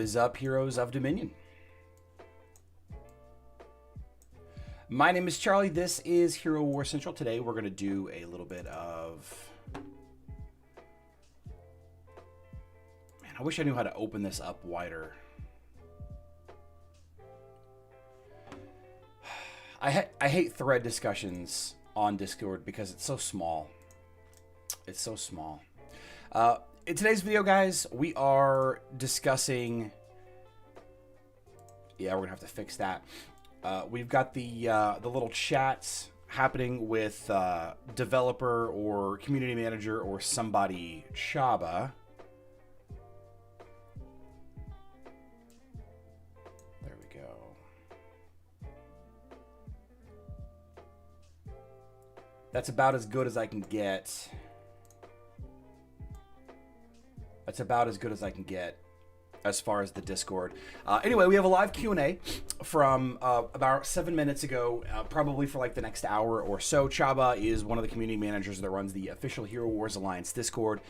What is up, heroes of Dominion? My name is Charlie. This is Hero War Central. Today we're going to do a little bit of... Man, I wish I knew how to open this up wider. I hate thread discussions on Discord because it's so small. It's so small. In today's video, guys, we are discussing... Yeah, we're going to have to fix that. We've got the little chats happening with developer or community manager or somebody, Chabba. There we go. That's about as good as I can get. That's about as good as I can get as far as the Discord. Anyway, we have a live Q&A from about 7 minutes ago, probably for like the next hour or so. Chabba is one of the community managers that runs the official Hero Wars Alliance Discord.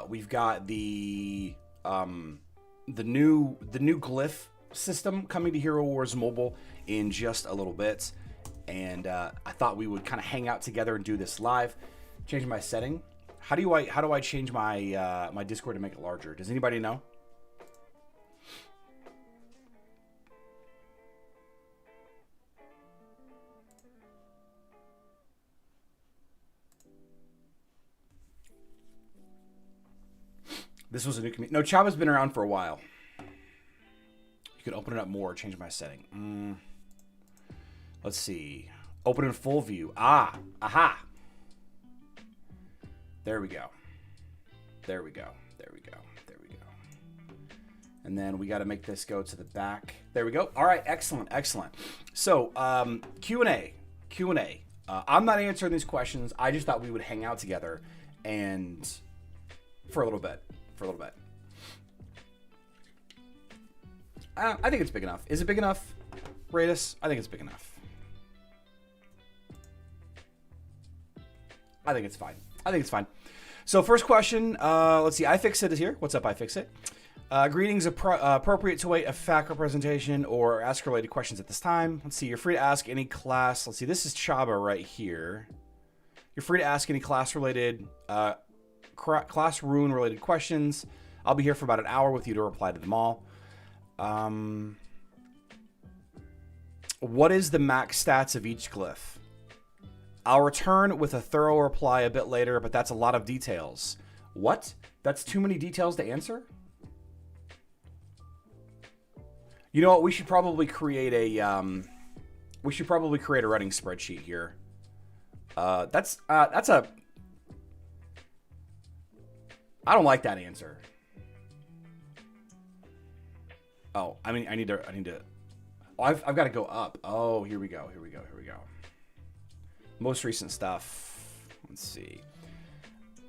We've got the new Glyph system coming to Hero Wars Mobile in just a little bit, and I thought we would kind of hang out together and do this live. Change my setting. How do I change my my Discord to make it larger? Does anybody know? This was a new community. No, Chabba's been around for a while. You could open it up more, change my setting. Let's see. Open in full view. Aha. There we go. There we go. There we go. There we go. And then we got to make this go to the back. There we go. All right. Excellent. Excellent. So, Q&A. I'm not answering these questions. I just thought we would hang out together and for a little bit. I think it's big enough. Is it big enough, Radis? I think it's big enough. I think it's fine. So first question, let's see. iFixit is here. What's up, iFixit? Greetings. Appropriate to wait a fact representation or ask related questions at this time. Let's see. You're free to ask any class. Let's see. This is Chabba right here. You're free to ask any class related, class rune related questions. I'll be here for about an hour with you to reply to them all. What is the max stats of each glyph? I'll return with a thorough reply a bit later, but that's a lot of details. What? That's too many details to answer? You know what? We should probably create a running spreadsheet here. That's a... I don't like that answer. Oh, I mean, I need to. Oh, I've got to go up. Oh, here we go. Most recent stuff. Let's see.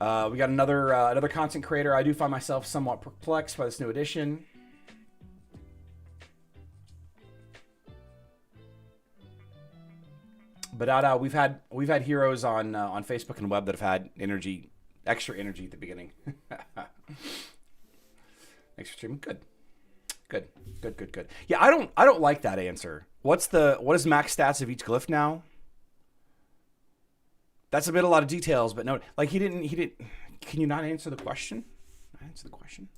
We got another content creator. I do find myself somewhat perplexed by this new edition. But we've had heroes on Facebook and web that have had extra energy at the beginning. Extra stream. Good. Yeah, I don't like that answer. What is max stats of each glyph now? That's a lot of details, but no, like he didn't. Can you not answer the question? Answer the question.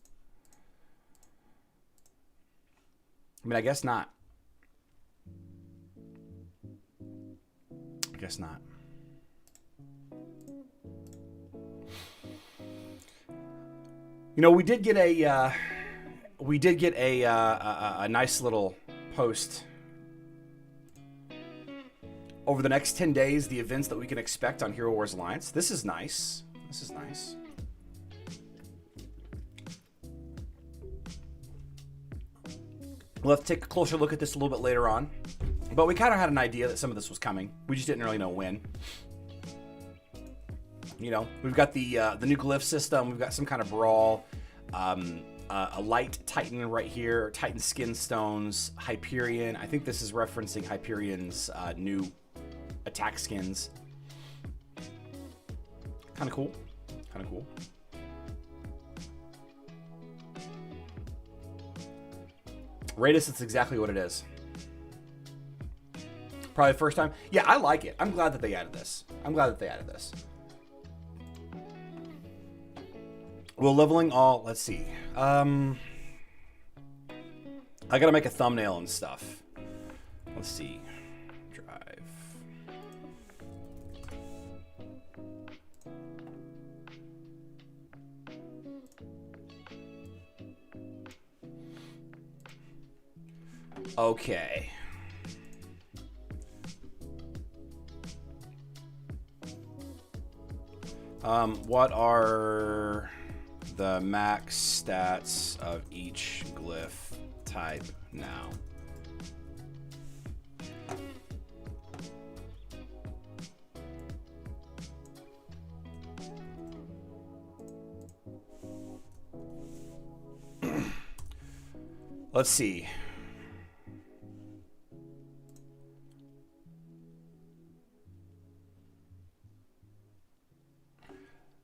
I mean, I guess not. You know, we did get a nice little post over the next 10 days, the events that we can expect on Hero Wars Alliance. This is nice. We'll have to take a closer look at this a little bit later on. But we kind of had an idea that some of this was coming. We just didn't really know when. You know, we've got the new Glyph system. We've got some kind of brawl. A light Titan right here. Titan skin stones. Hyperion. I think this is referencing Hyperion's new attack skins. Kind of cool. Rate us, it's exactly what it is. Probably the first time. Yeah, I like it. I'm glad that they added this. Well, leveling all, let's see. I gotta make a thumbnail and stuff. Let's see. Drive. Okay. What are the max stats of each glyph type now? Let's see.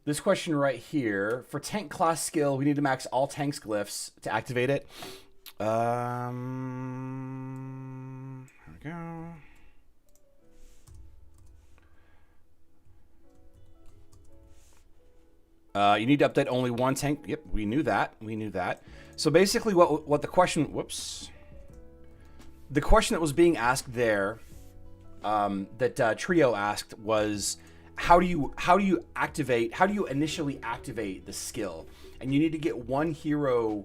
This question right here, for tank class skill, we need to max all tanks glyphs to activate it. There we go. You need to update only one tank. Yep, we knew that. So basically what the question, the question that was being asked there, that Trio asked was, how do you initially activate the skill? And you need to get one hero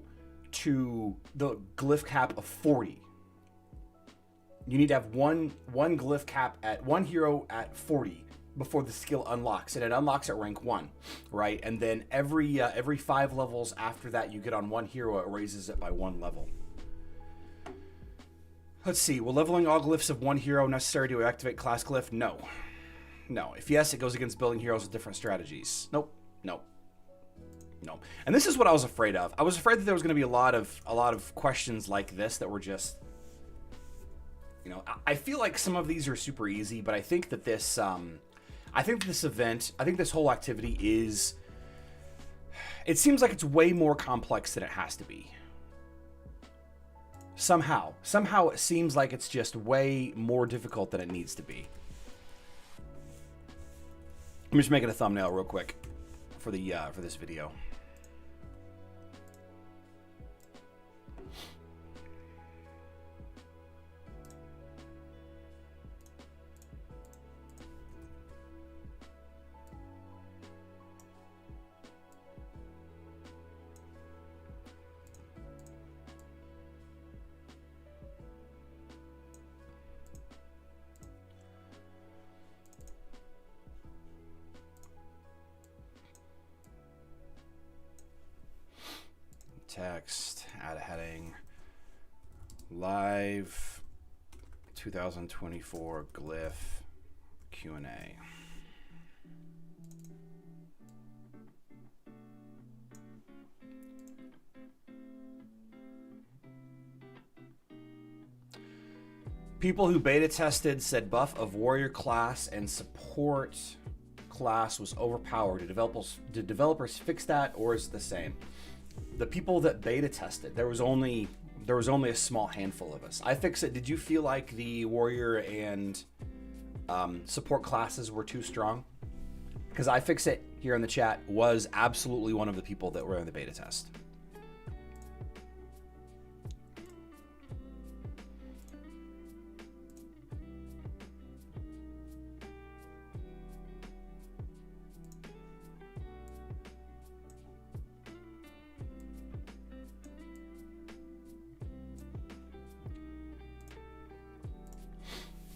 to the glyph cap of 40. You need to have one glyph cap at one hero at 40 before the skill unlocks, and it unlocks at rank 1, right? And then every 5 levels after that you get on one hero, it raises it by 1 level. Let's see, will leveling all glyphs of one hero necessary to activate class glyph? No. If yes, it goes against building heroes with different strategies. Nope. And this is what I was afraid of. I was afraid that there was going to be a lot of questions like this that were just, I feel like some of these are super easy, but I think that this this whole activity is, it seems like it's way more complex than it has to be. Somehow it seems like it's just way more difficult than it needs to be. I'm just making a thumbnail real quick for this video. Text, add a heading, live 2024 Glyph Q&A. People who beta tested said buff of warrior class and support class was overpowered. Did developers fix that, or is it the same? The people that beta tested, there was only a small handful of us. I fixed it. Did you feel like the warrior and support classes were too strong? Because I fixed it here in the chat, was absolutely one of the people that were in the beta test.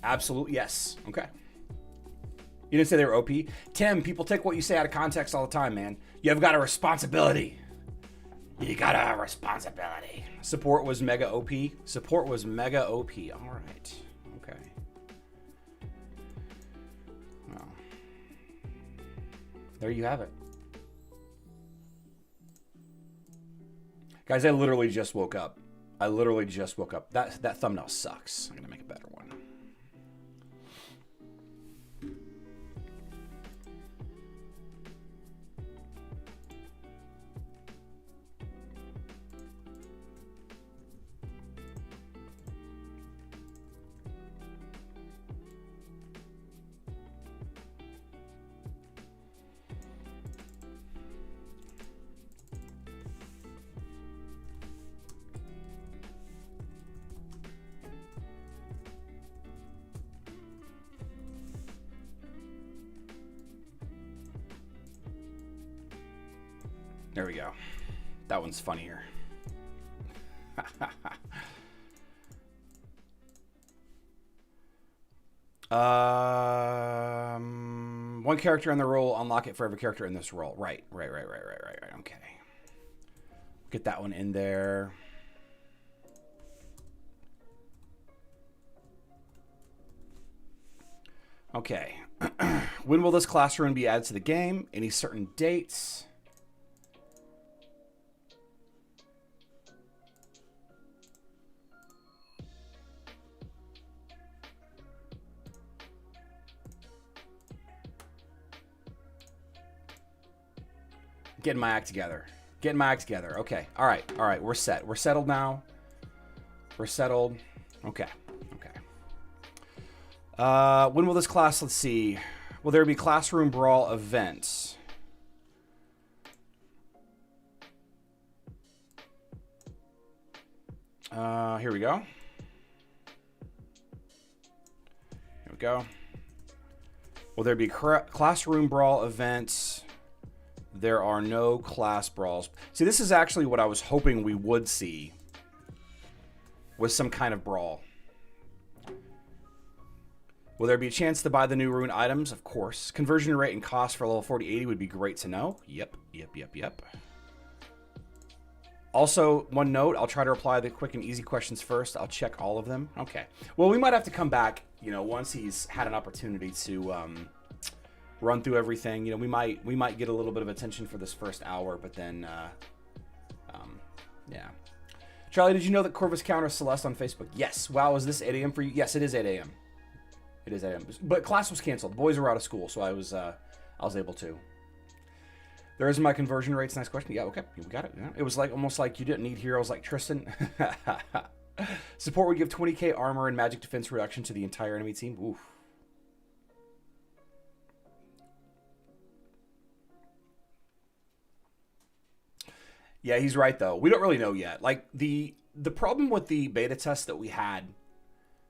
Absolutely, yes. Okay. You didn't say they were OP? Tim, people take what you say out of context all the time, man. You have got a responsibility. You got a responsibility. Support was mega OP. Support was mega OP. All right. Okay. Well, there you have it. Guys, I literally just woke up. That thumbnail sucks. I'm going to make a better one. There we go. That one's funnier. One character in the role, unlock it for every character in this role. Right. Okay. Get that one in there. Okay. When will this classroom be added to the game? Any certain dates? Getting my act together. Getting my act together. Okay. All right. We're set. We're settled now. We're settled. Okay. When will this class, let's see. Will there be classroom brawl events? Here we go. Here we go. Will there be classroom brawl events? There are no class brawls. See, this is actually what I was hoping we would see. Was some kind of brawl. Will there be a chance to buy the new rune items? Of course. Conversion rate and cost for level 40-80 would be great to know. Yep. Also, one note, I'll try to reply the quick and easy questions first. I'll check all of them. Okay. Well, we might have to come back, you know, once he's had an opportunity to run through everything. You know, we might get a little bit of attention for this first hour, but then, yeah. Charlie, did you know that Corvus counters Celeste on Facebook? Yes. Wow, is this 8 a.m. for you? Yes, it is 8 a.m. It is 8 a.m. But class was canceled. The boys were out of school, so I was able to. There is my conversion rates. Nice question. Yeah, okay. We got it. Yeah. It was like almost like you didn't need heroes like Tristan. Support would give 20k armor and magic defense reduction to the entire enemy team. Oof. Yeah, he's right, though. We don't really know yet. Like, the problem with the beta test that we had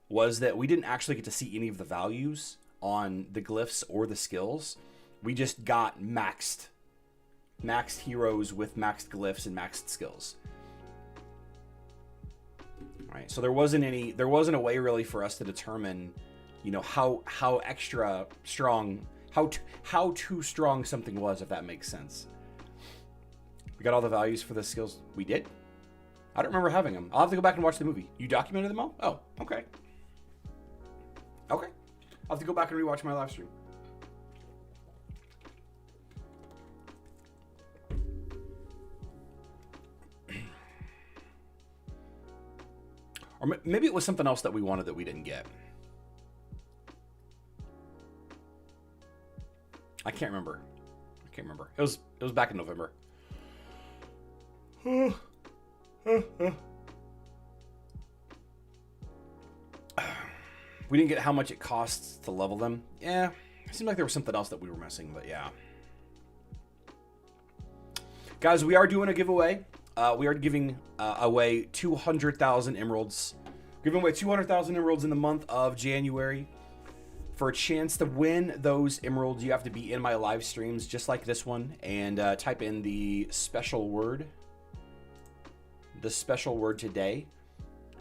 was that we didn't actually get to see any of the values on the glyphs or the skills. We just got maxed heroes with maxed glyphs and maxed skills. All right, so there wasn't a way really for us to determine, you know, how extra strong, how too strong something was, if that makes sense. We got all the values for the skills. We did? I don't remember having them. I'll have to go back and watch the movie. You documented them all? Oh, okay. Okay. I'll have to go back and rewatch my live stream. Or maybe it was something else that we wanted that we didn't get. I can't remember. It was back in November. We didn't get how much it costs to level them. Yeah, it seemed like there was something else that we were missing, but yeah. Guys, we are doing a giveaway. We are giving away 200,000 emeralds. Giving away 200,000 emeralds in the month of January. For a chance to win those emeralds, you have to be in my live streams, just like this one, and type in the special word. The special word today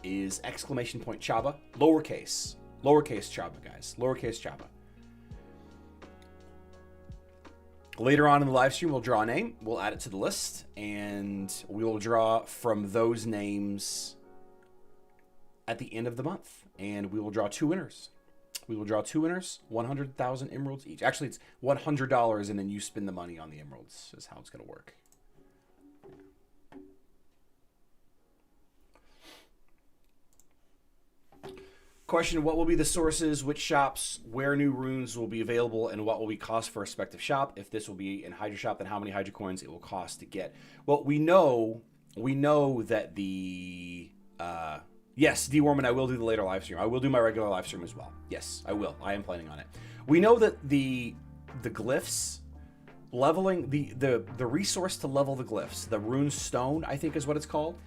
is !Chabba, lowercase Chabba, guys, lowercase Chabba. Later on in the live stream, we'll draw a name, we'll add it to the list, and we will draw from those names at the end of the month, and we will draw two winners. 100,000 emeralds each. Actually, it's $100, and then you spend the money on the emeralds, is how it's going to work. Question, what will be the sources, which shops, where new runes will be available, and what will be cost for a respective shop? If this will be in Hydra shop, then how many Hydra coins it will cost to get? Well, we know that the... yes, D-Worman, I will do the later live stream. I will do my regular live stream as well. Yes, I will. I am planning on it. We know that the glyphs, leveling, the resource to level the glyphs, the rune stone, I think is what it's called,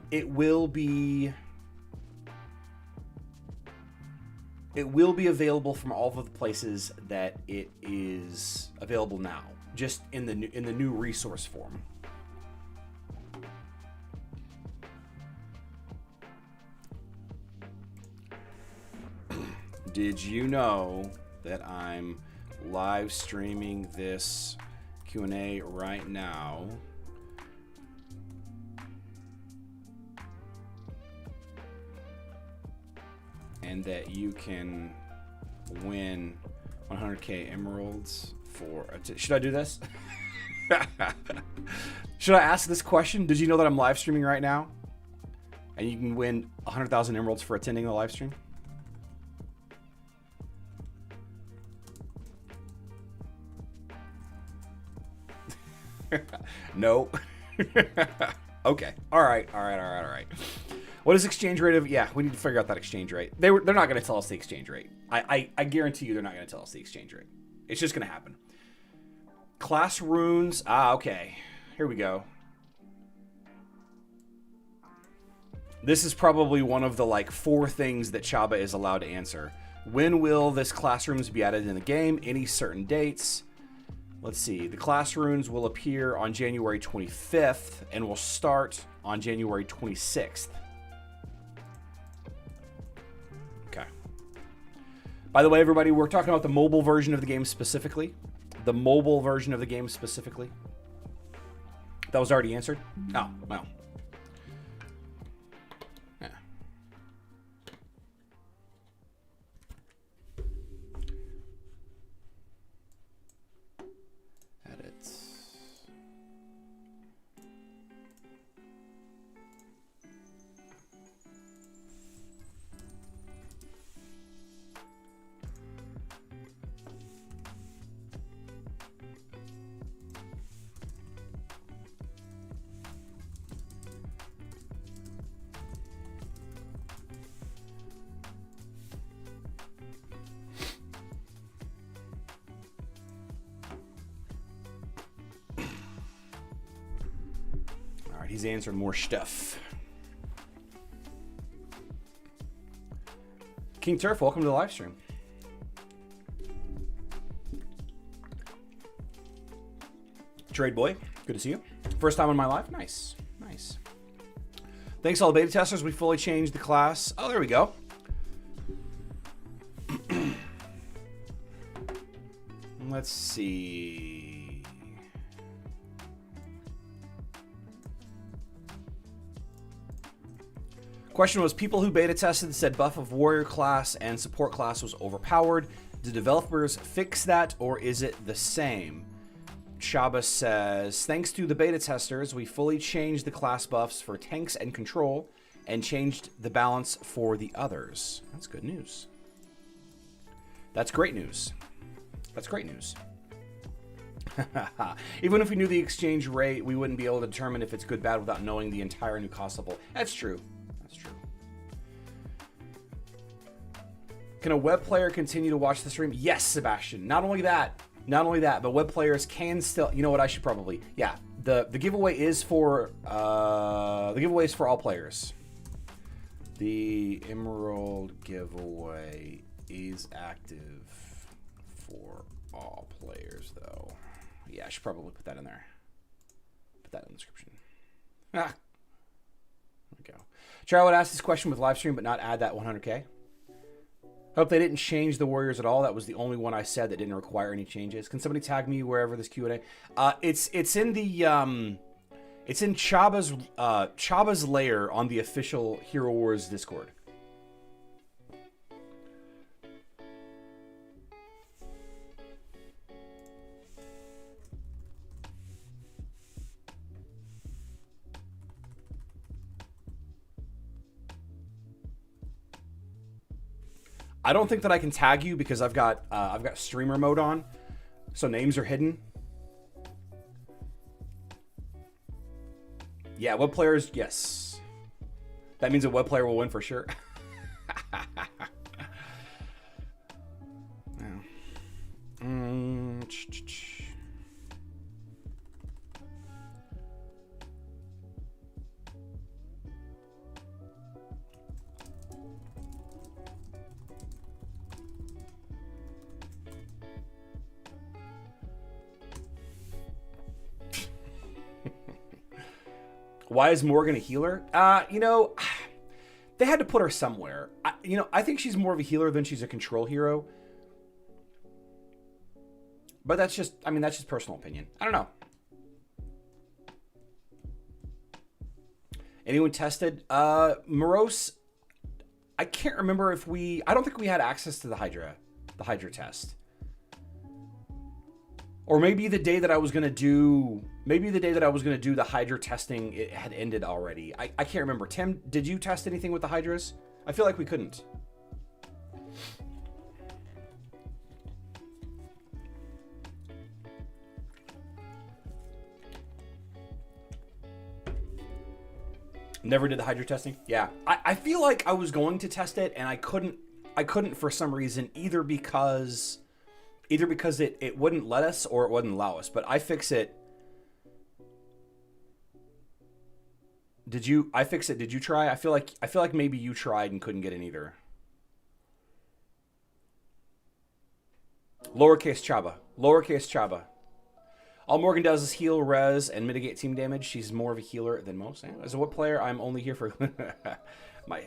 it will be available from all of the places that it is available now. just in the new resource form. Did you know that I'm live streaming this Q&A right now? And that you can win 100k emeralds for should I do this? Should I ask this question? Did you know that I'm live streaming right now? And you can win 100,000 emeralds for attending the live stream? No. Okay. All right. What is exchange rate of? Yeah, we need to figure out that exchange rate. They're not going to tell us the exchange rate. I guarantee you they're not going to tell us the exchange rate. It's just going to happen. Class runes. Okay. Here we go. This is probably one of the like 4 things that Chabba is allowed to answer. When will this class runes be added in the game? Any certain dates? Let's see. The class runes will appear on January 25th and will start on January 26th. Okay. By the way, everybody, we're talking about the mobile version of the game specifically. The mobile version of the game specifically. That was already answered? Oh, well. Yeah. Edits. He's answering more stuff. King Turf, welcome to the live stream. Trade Boy, good to see you. First time on my live? Nice. Nice. Thanks all the beta testers. We fully changed the class. Oh, there we go. Let's see. Question was, people who beta tested said buff of warrior class and support class was overpowered. Did developers fix that, or is it the same? Chabba says, thanks to the beta testers, we fully changed the class buffs for tanks and control and changed the balance for the others. That's good news. That's great news. That's great news. Even if we knew the exchange rate, we wouldn't be able to determine if it's good bad without knowing the entire new cost level. That's true. That's true. Can a web player continue to watch the stream? Yes, Sebastian. Not only that, but web players can still. You know what? I should probably. Yeah. The giveaway is for all players. The Emerald giveaway is active for all players, though. Yeah, I should probably put that in there. Put that in the description. There we go. Charlie would ask this question with live stream, but not add that 100K. Hope they didn't change the Warriors at all. That was the only one I said that didn't require any changes. Can somebody tag me wherever this Q&A? It's in the it's in Chabba's Lair on the official Hero Wars Discord. I don't think that I can tag you because I've got streamer mode on, so names are hidden. Yeah, web players, yes. That means a web player will win for sure. Why is Morgan a healer? You know, they had to put her somewhere. I think she's more of a healer than she's a control hero. But that's just, I mean, that's just personal opinion. I don't know. Anyone tested? Morose, I can't remember if I don't think we had access to the Hydra test. Or maybe the day that I was going to do, the Hydra testing, it had ended already. I can't remember. Tim, did you test anything with the Hydras? I feel like we couldn't. Never did the Hydra testing? Yeah. I feel like I was going to test it and I couldn't for some reason, either because it wouldn't let us or it wouldn't allow us. But I fix it. Did you try? I feel like maybe you tried and couldn't get in either. Lowercase Chabba. All Morgan does is heal, res, and mitigate team damage. She's more of a healer than most. As a what player, I'm only here for my.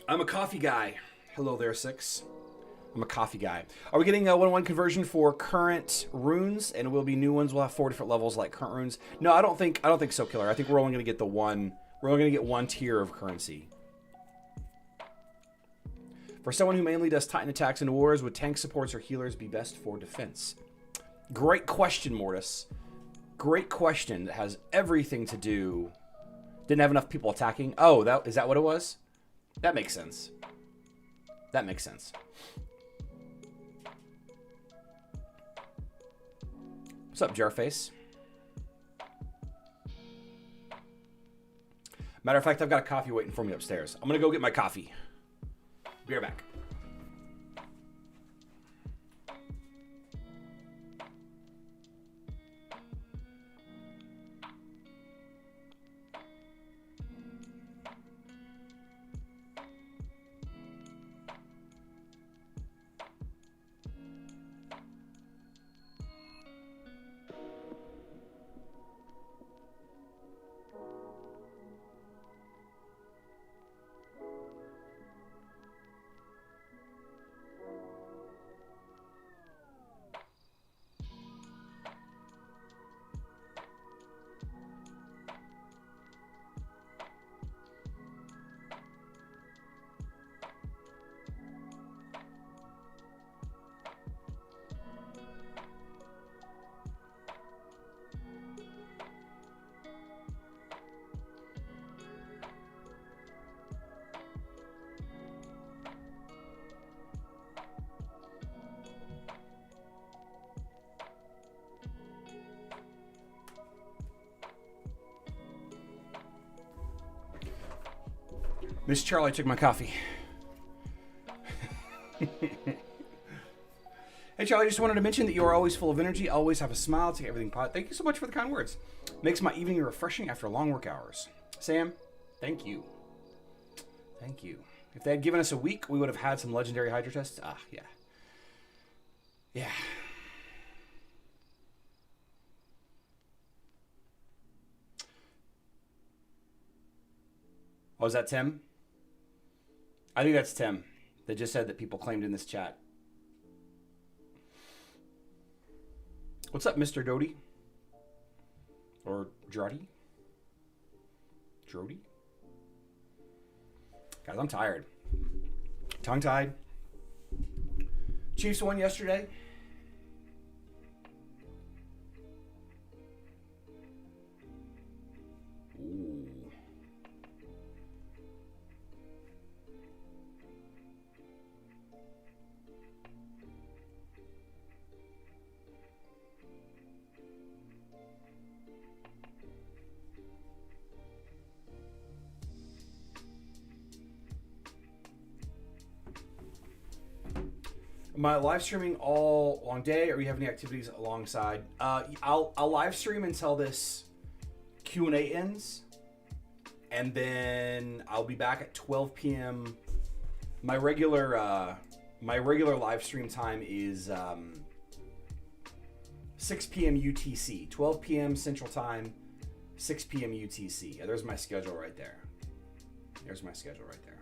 I'm a coffee guy. Hello there, Six. I'm a coffee guy. Are we getting a 1-1 conversion for current runes? And it will be new ones. We'll have 4 different levels like current runes. No, I don't think so, Killer. I think we're only going to get the one. We're only going to get one tier of currency. For someone who mainly does Titan attacks in wars, would tank supports or healers be best for defense? Great question, Mortis. Great question that has everything to do. Didn't have enough people attacking. Oh, is that what it was? That makes sense. That makes sense. What's up, Jarface? Matter of fact, I've got a coffee waiting for me upstairs. I'm going to go get my coffee. Be right back. Miss Charlie took my coffee. Hey, Charlie, just wanted to mention that you are always full of energy, always have a smile, take everything pot. Thank you so much for the kind words. Makes my evening refreshing after long work hours. Sam, thank you. Thank you. If they had given us a week, we would have had some legendary Hydra tests. Ah, yeah. Yeah. Oh, is that Tim? I think that's Tim. They just said that people claimed in this chat. What's up, Mr. Doty? Or Drody? Drody? Guys, I'm tired. Tongue-tied. Chiefs won yesterday. Ooh. Am I live streaming all long day, or you have any activities alongside? I'll live stream until this Q&A ends, and then I'll be back at 12 p.m. My regular live stream time is 6 p.m. UTC, 12 p.m. Central Time, 6 p.m. UTC. Yeah, there's my schedule right there. There's my schedule right there.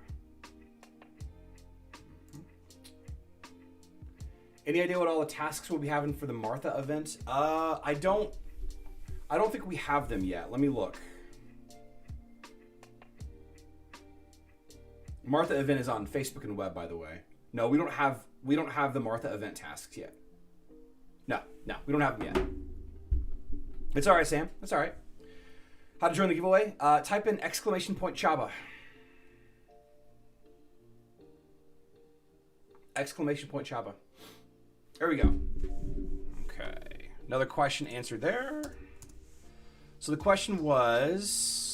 Any idea what all the tasks we'll be having for the Martha event? I don't think we have them yet. Let me look. Martha event is on Facebook and web, by the way. No, we don't have the Martha event tasks yet. No, we don't have them yet. It's all right, Sam. It's all right. How to join the giveaway? Type in ! Chabba. ! Chabba. There we go. Okay. Another question answered there. So the question was...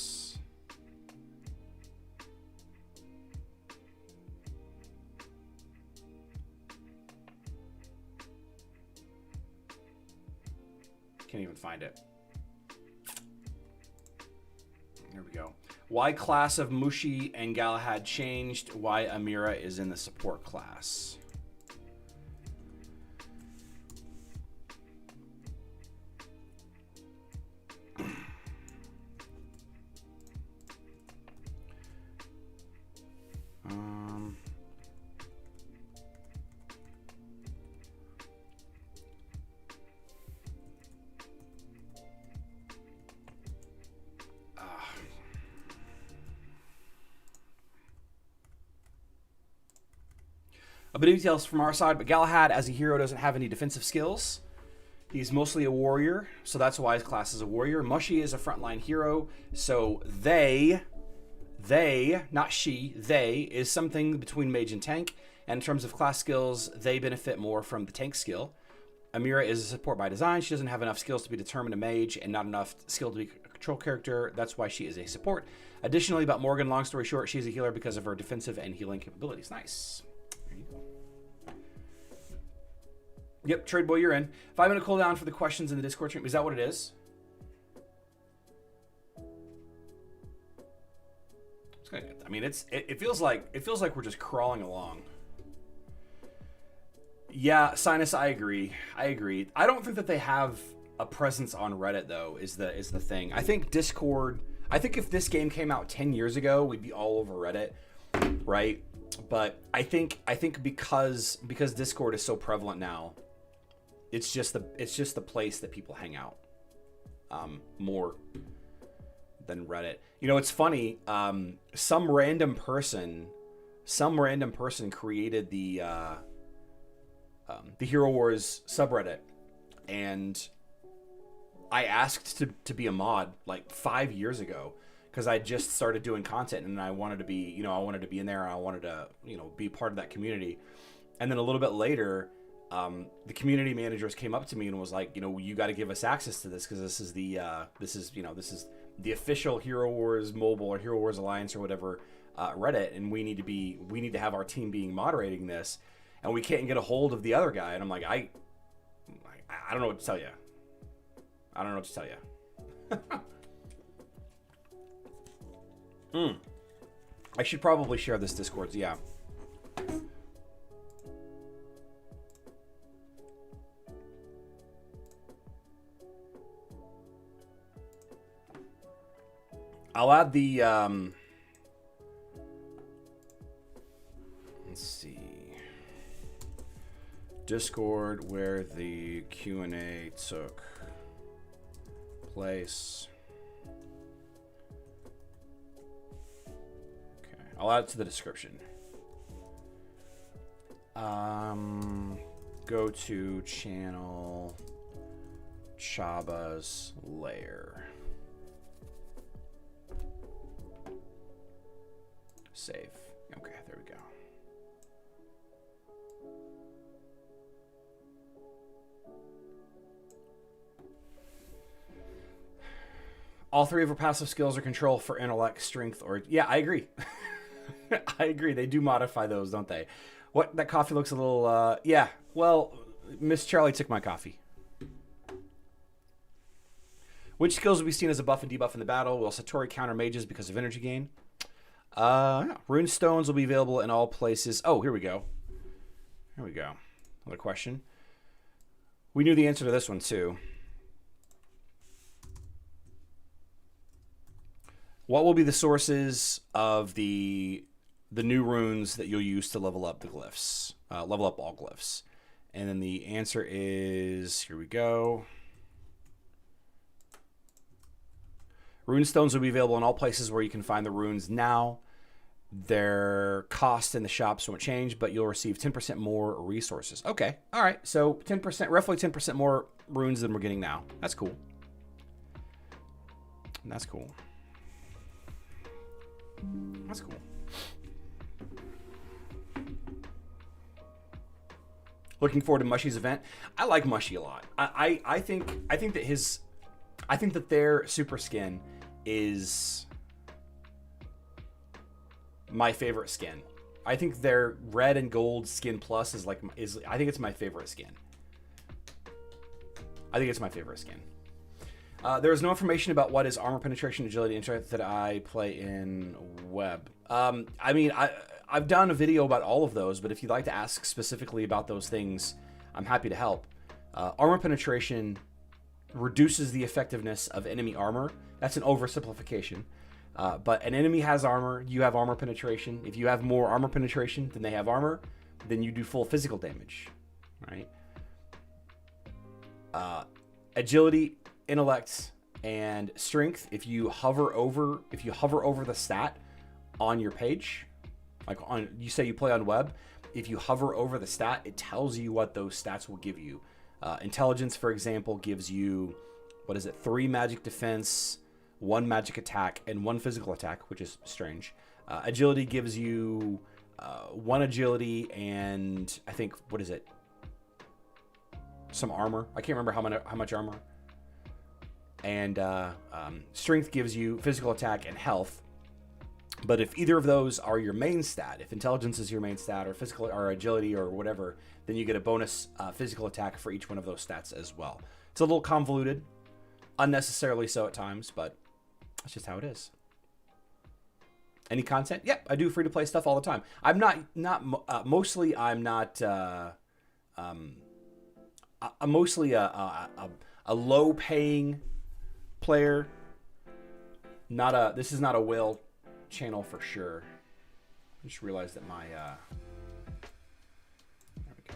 Can't even find it. Here we go. Why class of Mushi and Galahad changed? Why Amira is in the support class? A bit of details from our side, but Galahad as a hero doesn't have any defensive skills. He's mostly a warrior, so that's why his class is a warrior. Mushy is a frontline hero, so they, not she, they is something between mage and tank. And in terms of class skills, they benefit more from the tank skill. Amira is a support by design. She doesn't have enough skills to be determined a mage and not enough skill to be a control character. That's why she is a support. Additionally, about Morgan, long story short, she's a healer because of her defensive and healing capabilities. Nice. There you go. Yep, Trade Boy, you're in. 5-minute cooldown for the questions in the Discord stream. Is that what it is? I mean, it feels like we're just crawling along. Yeah, Sinus, I agree. I don't think that they have a presence on Reddit though. Is the thing. I think Discord. I think if this game came out 10 years ago, we'd be all over Reddit, right? But I think because Discord is so prevalent now, it's just the place that people hang out more than Reddit. You know, it's funny. Some random person created the Hero Wars subreddit, and I asked to be a mod like 5 years ago because I just started doing content and I wanted to be, in there and I wanted to, be part of that community. And then a little bit later, the community managers came up to me and was like, you got to give us access to this because this is the the official Hero Wars mobile or Hero Wars Alliance or whatever Reddit, and we need to have our team being moderating this, and we can't get a hold of the other guy. And I'm like, I don't know what to tell you. I don't know what to tell you. I should probably share this Discord. Yeah. I'll add the, let's see, Discord where the Q&A took place. Okay, I'll add it to the description. Go to channel Chabba's Lair. Save. Okay, there we go. All three of her passive skills are control for intellect, strength, or... Yeah, I agree. I agree. They do modify those, don't they? What? That coffee looks a little... Yeah, well, Miss Charlie took my coffee. Which skills will be seen as a buff and debuff in the battle? Will Satori counter mages because of energy gain? Rune stones will be available in all places. Oh, here we go. Here we go. Another question. We knew the answer to this one too. What will be the sources of the new runes that you'll use to level up the glyphs? Level up all glyphs. And then the answer is, here we go. Rune stones will be available in all places where you can find the runes now. Their cost in the shops won't change, but you'll receive 10% more resources. Okay, all right. So 10%, roughly 10% more runes than we're getting now. That's cool. That's cool. That's cool. Looking forward to Mushy's event. I like Mushy a lot. I think that their super skin is my favorite skin. I think their red and gold skin plus is I think it's my favorite skin. I think it's my favorite skin. There is no information about what is armor penetration, agility, and strength that I play in web. I mean, I've done a video about all of those, but if you'd like to ask specifically about those things, I'm happy to help. Armor penetration reduces the effectiveness of enemy armor. That's an oversimplification. But an enemy has armor, you have armor penetration. If you have more armor penetration than they have armor, then you do full physical damage, right? Agility, intellect, and strength. If you hover over the stat on your page, like you say you play on web, if you hover over the stat, it tells you what those stats will give you. Intelligence, for example, gives you, 3 magic defense, 1 magic attack, and 1 physical attack, which is strange. Agility gives you 1 agility and I think, some armor. I can't remember how much armor. And strength gives you physical attack and health. But if either of those are your main stat, if intelligence is your main stat or physical or agility or whatever, then you get a bonus physical attack for each one of those stats as well. It's a little convoluted, unnecessarily so at times, but that's just how it is. Any content? Yep, I do free to play stuff all the time. I'm mostly a low paying player. This is not a whale channel for sure. I just realized that there we go.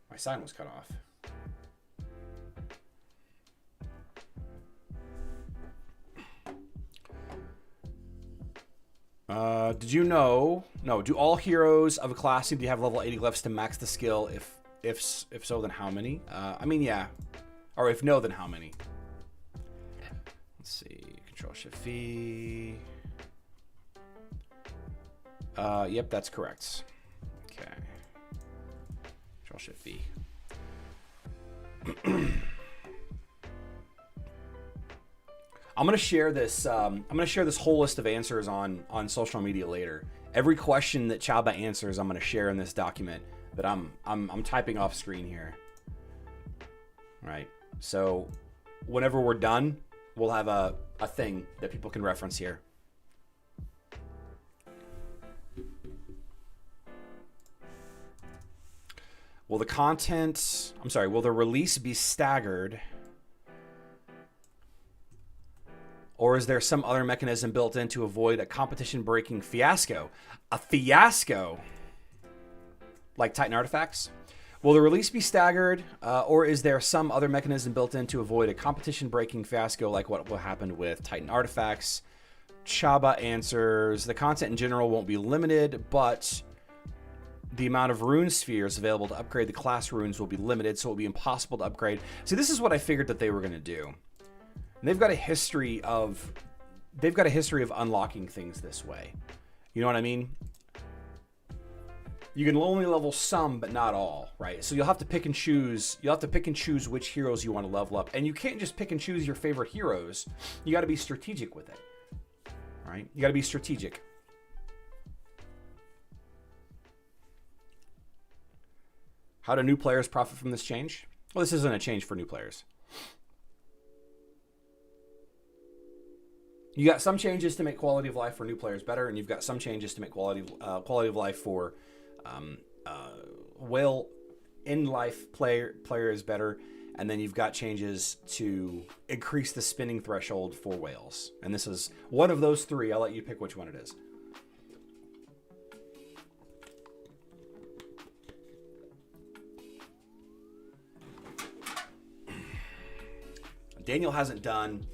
My sign was cut off. Did you know? No. Do all heroes of a class need to have level 80 glyphs to max the skill? If so, then how many? I mean, yeah. Or if no, then how many? Let's see. Control Shift V. Yep, that's correct. Okay. Control Shift V. I'm gonna share this. I'm gonna share this whole list of answers on social media later. Every question that Chabba answers, I'm gonna share in this document that I'm typing off screen here. Right. So whenever we're done, we'll have a thing that people can reference here. Will the release be staggered? Or is there some other mechanism built in to avoid a competition-breaking fiasco? A fiasco? Like Titan Artifacts? Will the release be staggered? Or is there some other mechanism built in to avoid a competition-breaking fiasco like what will happen with Titan Artifacts? Chabba answers, the content in general won't be limited, but the amount of rune spheres available to upgrade the class runes will be limited, so it will be impossible to upgrade. See, this is what I figured that they were going to do. And they've got a history of unlocking things this way. You know what I mean? You can only level some, but not all, right? So you'll have to pick and choose. You'll have to pick and choose which heroes you want to level up, and you can't just pick and choose your favorite heroes. You got to be strategic with it, right? You got to be strategic. How do new players profit from this change? Well, this isn't a change for new players. You got some changes to make quality of life for new players better, and you've got some changes to make quality of life for whale in life player is better, and then you've got changes to increase the spinning threshold for whales. And this is one of those three. I'll let you pick which one it is. Daniel hasn't done...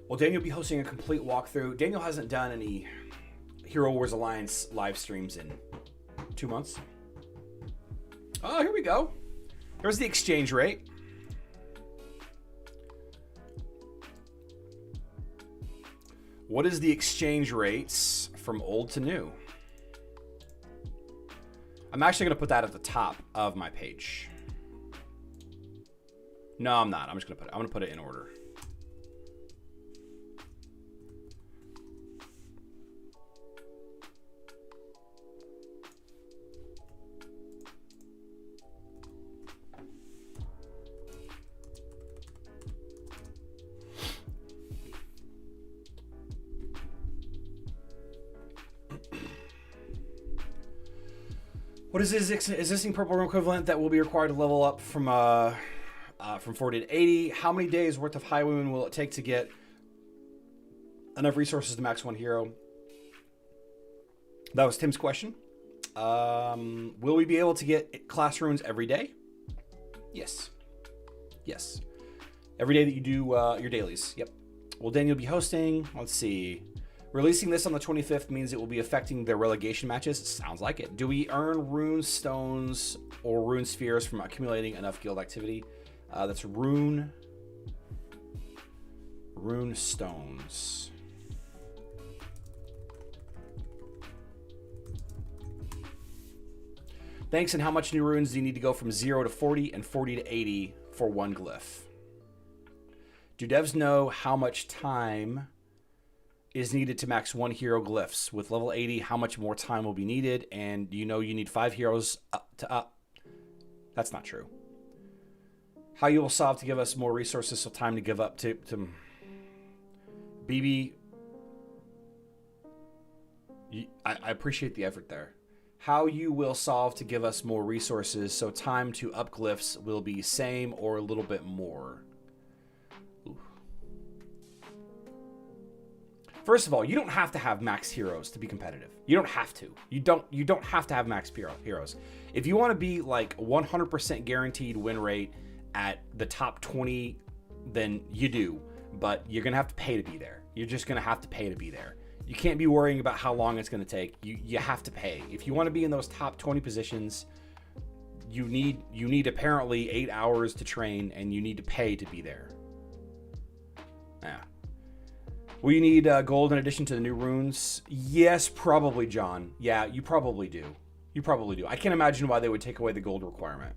Well, Daniel will be hosting a complete walkthrough. Daniel hasn't done any Hero Wars Alliance live streams in 2 months. Oh, here we go. Here's the exchange rate. What is the exchange rates from old to new? I'm actually going to put that at the top of my page. No, I'm not. I'm just going to put it in order. What is this existing purple room equivalent that will be required to level up from 40 to 80? How many days worth of Highwayman will it take to get enough resources to max one hero? That was Tim's question. Will we be able to get class runes every day? Yes. Yes. Every day that you do your dailies. Yep. Will Daniel be hosting? Let's see. Releasing this on the 25th means it will be affecting their relegation matches. Sounds like it. Do we earn rune stones or rune spheres from accumulating enough guild activity? That's rune stones. Thanks. And how much new runes do you need to go from 0 to 40 and 40 to 80 for one glyph? Do devs know how much time is needed to max one hero glyphs? With level 80, how much more time will be needed? And do you know you need 5 heroes to up? That's not true. How you will solve to give us more resources, so time to give up to BB. I appreciate the effort there. How you will solve to give us more resources, so time to up glyphs will be same or a little bit more. First of all, you don't have to have max heroes to be competitive. You don't have to. You don't have to have max heroes. If you want to be like 100% guaranteed win rate at the top 20, then you do. But you're going to have to pay to be there. You're just going to have to pay to be there. You can't be worrying about how long it's going to take. You have to pay. If you want to be in those top 20 positions, you need apparently 8 hours to train, and you need to pay to be there. Yeah. Will you need gold in addition to the new runes? Yes, probably, John. Yeah, you probably do. You probably do. I can't imagine why they would take away the gold requirement.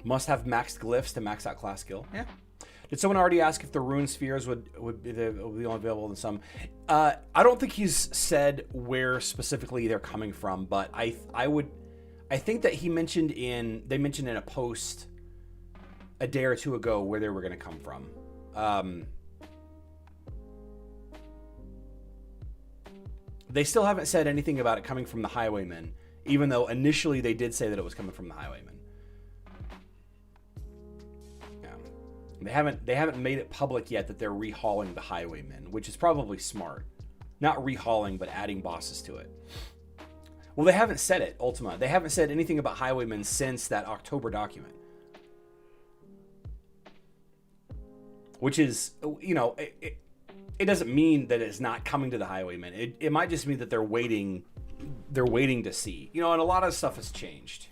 Must have maxed glyphs to max out class skill. Yeah. Did someone already ask if the rune spheres would be only available in some? I don't think he's said where specifically they're coming from, but I think that they mentioned in a post a day or two ago where they were going to come from. They still haven't said anything about it coming from the Highwaymen, even though initially they did say that it was coming from the Highwaymen. Yeah. They haven't made it public yet that they're rehauling the Highwaymen, which is probably smart. Not rehauling, but adding bosses to it. Well, they haven't said it, Ultima. They haven't said anything about Highwaymen since that October document. Which is, you know, it doesn't mean that it's not coming to the Highwaymen. It might just mean that they're waiting to see. You know, and a lot of stuff has changed.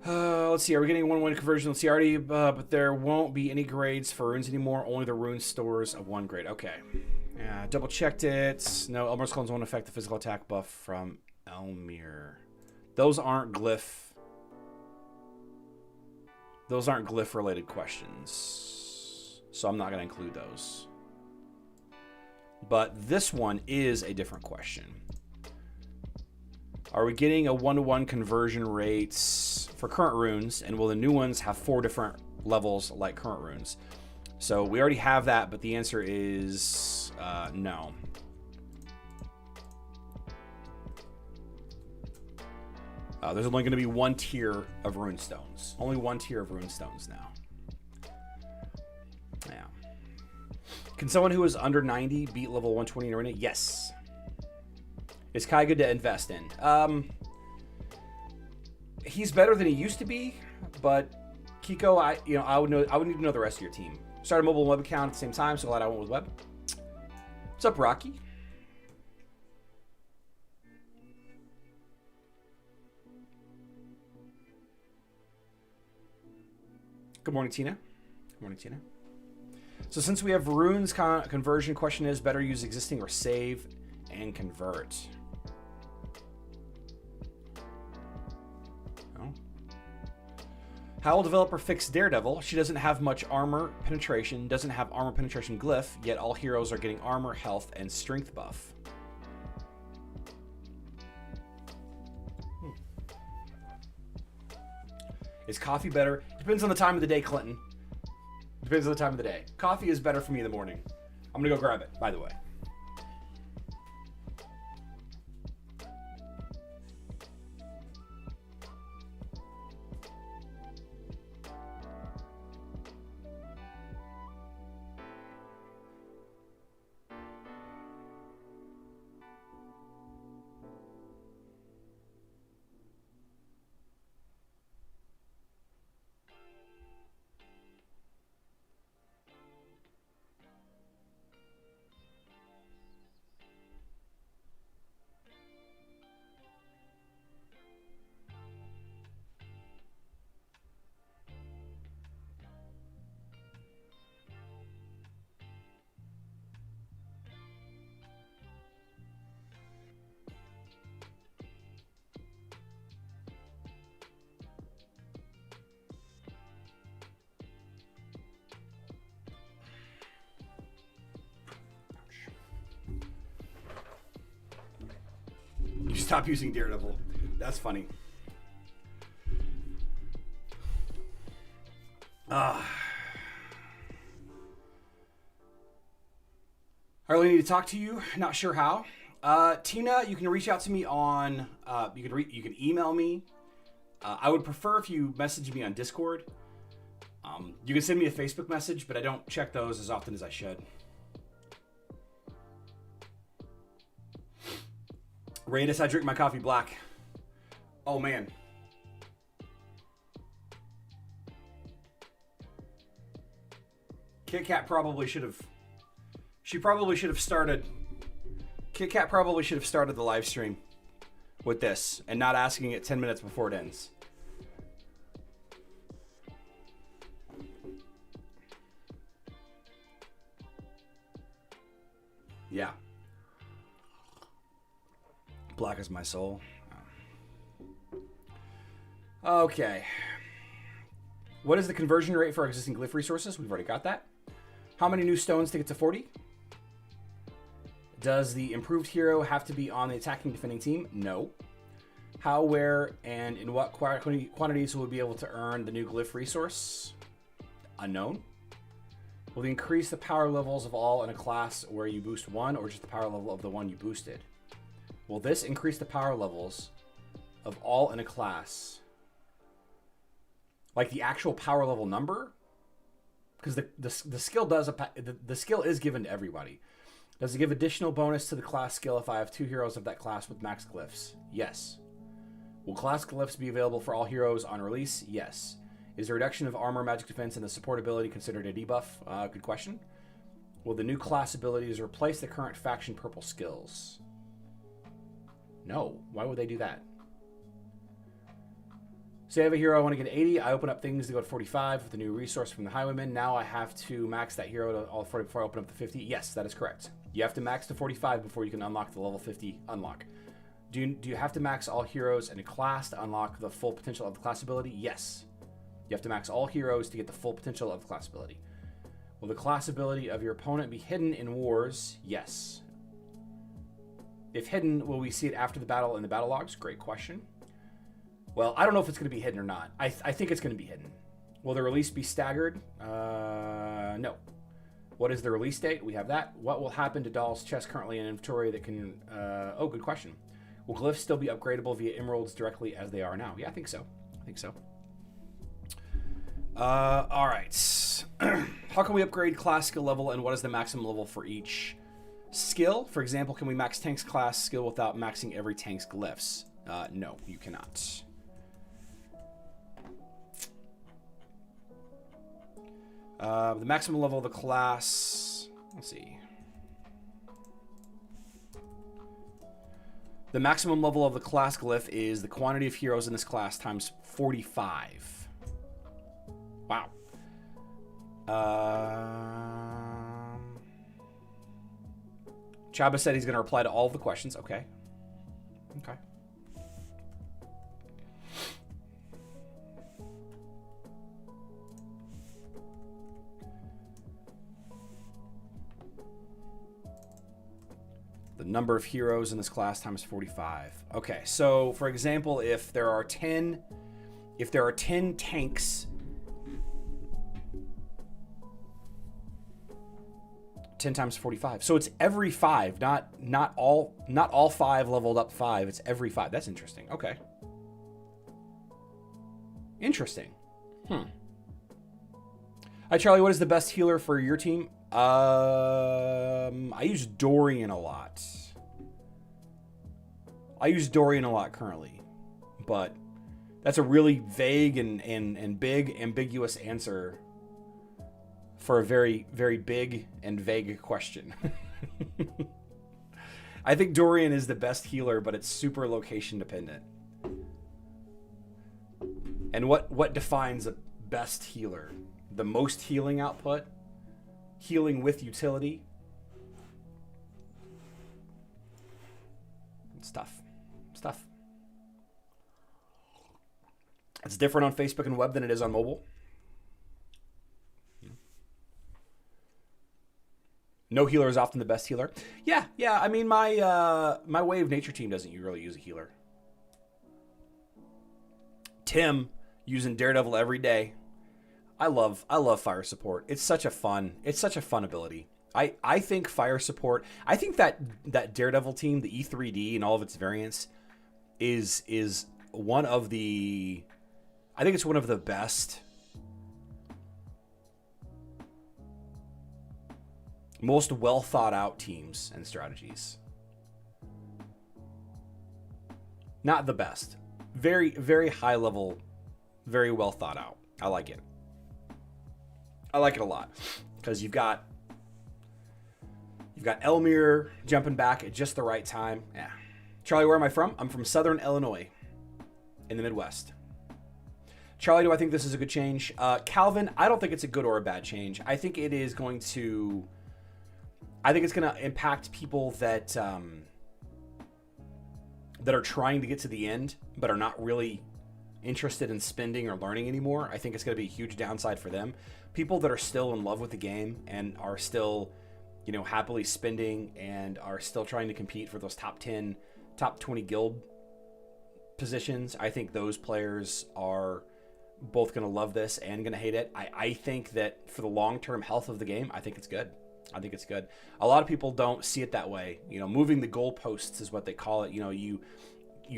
Let's see, are we getting a 1-1 conversion? Let's see, already, but there won't be any grades for runes anymore. Only the rune stores of 1 grade. Okay. Yeah, double checked it. No, Elmer's clones won't affect the physical attack buff from Elmir. Those aren't glyph. Those aren't glyph-related questions, so I'm not going to include those. But this one is a different question. Are we getting a 1-to-1 conversion rates for current runes, and will the new ones have 4 different levels like current runes? So we already have that, but the answer is no. There's only going to be one tier of rune stones. Only one tier of rune stones now. Yeah. Can someone who is under 90 beat level 120 in arena? Yes. Is Kai good to invest in? He's better than he used to be, but Kiko, I would need to know the rest of your team. Started a mobile and web account at the same time, so glad I went with web. What's up, Rocky? Good morning, Tina. Good morning, Tina. So since we have runes, conversion question is better use existing or save and convert. Oh. How will developer fix Daredevil? She doesn't have much armor penetration, doesn't have armor penetration glyph, yet all heroes are getting armor, health, and strength buff. Is coffee better? Depends on the time of the day, Clinton. Depends on the time of the day. Coffee is better for me in the morning. I'm gonna go grab it, by the way. You stop using Daredevil. That's funny. I really need to talk to you. Not sure how. Tina, you can reach out to me on. You can email me. I would prefer if you message me on Discord. You can send me a Facebook message, but I don't check those as often as I should. Raidus, I drink my coffee black. Oh man. Kit Kat probably should have. She probably should have started. Kit Kat probably should have started the live stream with this and not asking it 10 minutes before it ends. Yeah. Black is my soul. Okay. What is the conversion rate for our existing glyph resources? We've already got that. How many new stones to get to 40? Does the improved hero have to be on the attacking defending team? No. How, where, and in what quantities will we be able to earn the new glyph resource? Unknown. Will it increase the power levels of all in a class where you boost one, or just the power level of the one you boosted? Will this increase the power levels of all in a class? Like the actual power level number? Because the skill does the skill is given to everybody. Does it give additional bonus to the class skill if I have two heroes of that class with max glyphs? Yes. Will class glyphs be available for all heroes on release? Yes. Is the reduction of armor, magic defense, and the support ability considered a debuff? Good question. Will the new class abilities replace the current faction purple skills? No. Why would they do that? Say I have a hero, I want to get 80. I open up things to go to 45 with the new resource from the Highwayman. Now I have to max that hero to all 40 before I open up the 50. Yes, that is correct. You have to max to 45 before you can unlock the level 50 unlock. Do you have to max all heroes in a class to unlock the full potential of the class ability? Yes. You have to max all heroes to get the full potential of the class ability. Will the class ability of your opponent be hidden in wars? Yes. If hidden, will we see it after the battle in the battle logs? Great question. Well, I don't know if it's going to be hidden or not. I think it's going to be hidden. Will the release be staggered? No. What is the release date? We have that. What will happen to Doll's chest currently in inventory that can... oh, good question. Will Glyphs still be upgradable via Emeralds directly as they are now? Yeah, I think so. I think so. All right. How can we upgrade class skill level, and what is the maximum level for each skill? For example, can we max tank's class skill without maxing every tank's glyphs? No, you cannot. The maximum level of the class, let's see. The maximum level of the class glyph is the quantity of heroes in this class times 45. Wow. Chabba said he's going to reply to all of the questions. Okay. Okay. The number of heroes in this class times 45. Okay, so for example, if there are 10 tanks, 10 times 45. So it's every 5, not all 5 leveled up 5. It's every 5. That's interesting. Okay. Interesting. Hi Charlie, what is the best healer for your team? I use Dorian a lot. I use Dorian a lot currently, but that's a really vague and big, ambiguous answer for a very, very big and vague question. I think Dorian is the best healer, but it's super location dependent. And what defines a best healer? The most healing output? Healing with utility? It's tough. It's tough. It's different on Facebook and web than it is on mobile. No healer is often the best healer. Yeah. I mean, my Way of Nature team doesn't really use a healer. Tim using Daredevil every day. I love fire support. It's such a fun ability. I think fire support. I think that Daredevil team, the E3D and all of its variants, is one of the. I think it's one of the best. Most well thought out teams and strategies. Not the best. Very, very high level, very well thought out. I like it. I like it a lot. Because you've got Elmir jumping back at just the right time. Yeah. Charlie, where am I from? I'm from Southern Illinois in the Midwest. Charlie, do I think this is a good change? Calvin, I don't think it's a good or a bad change. I think it is going to. I think it's going to impact people that that are trying to get to the end, but are not really interested in spending or learning anymore. I think it's going to be a huge downside for them. People that are still in love with the game and are still, happily spending and are still trying to compete for those top 10, top 20 guild positions. I think those players are both going to love this and going to hate it. I think that for the long-term health of the game, I think it's good. I think it's good. A lot of people don't see it that way. Moving the goalposts is what they call it. You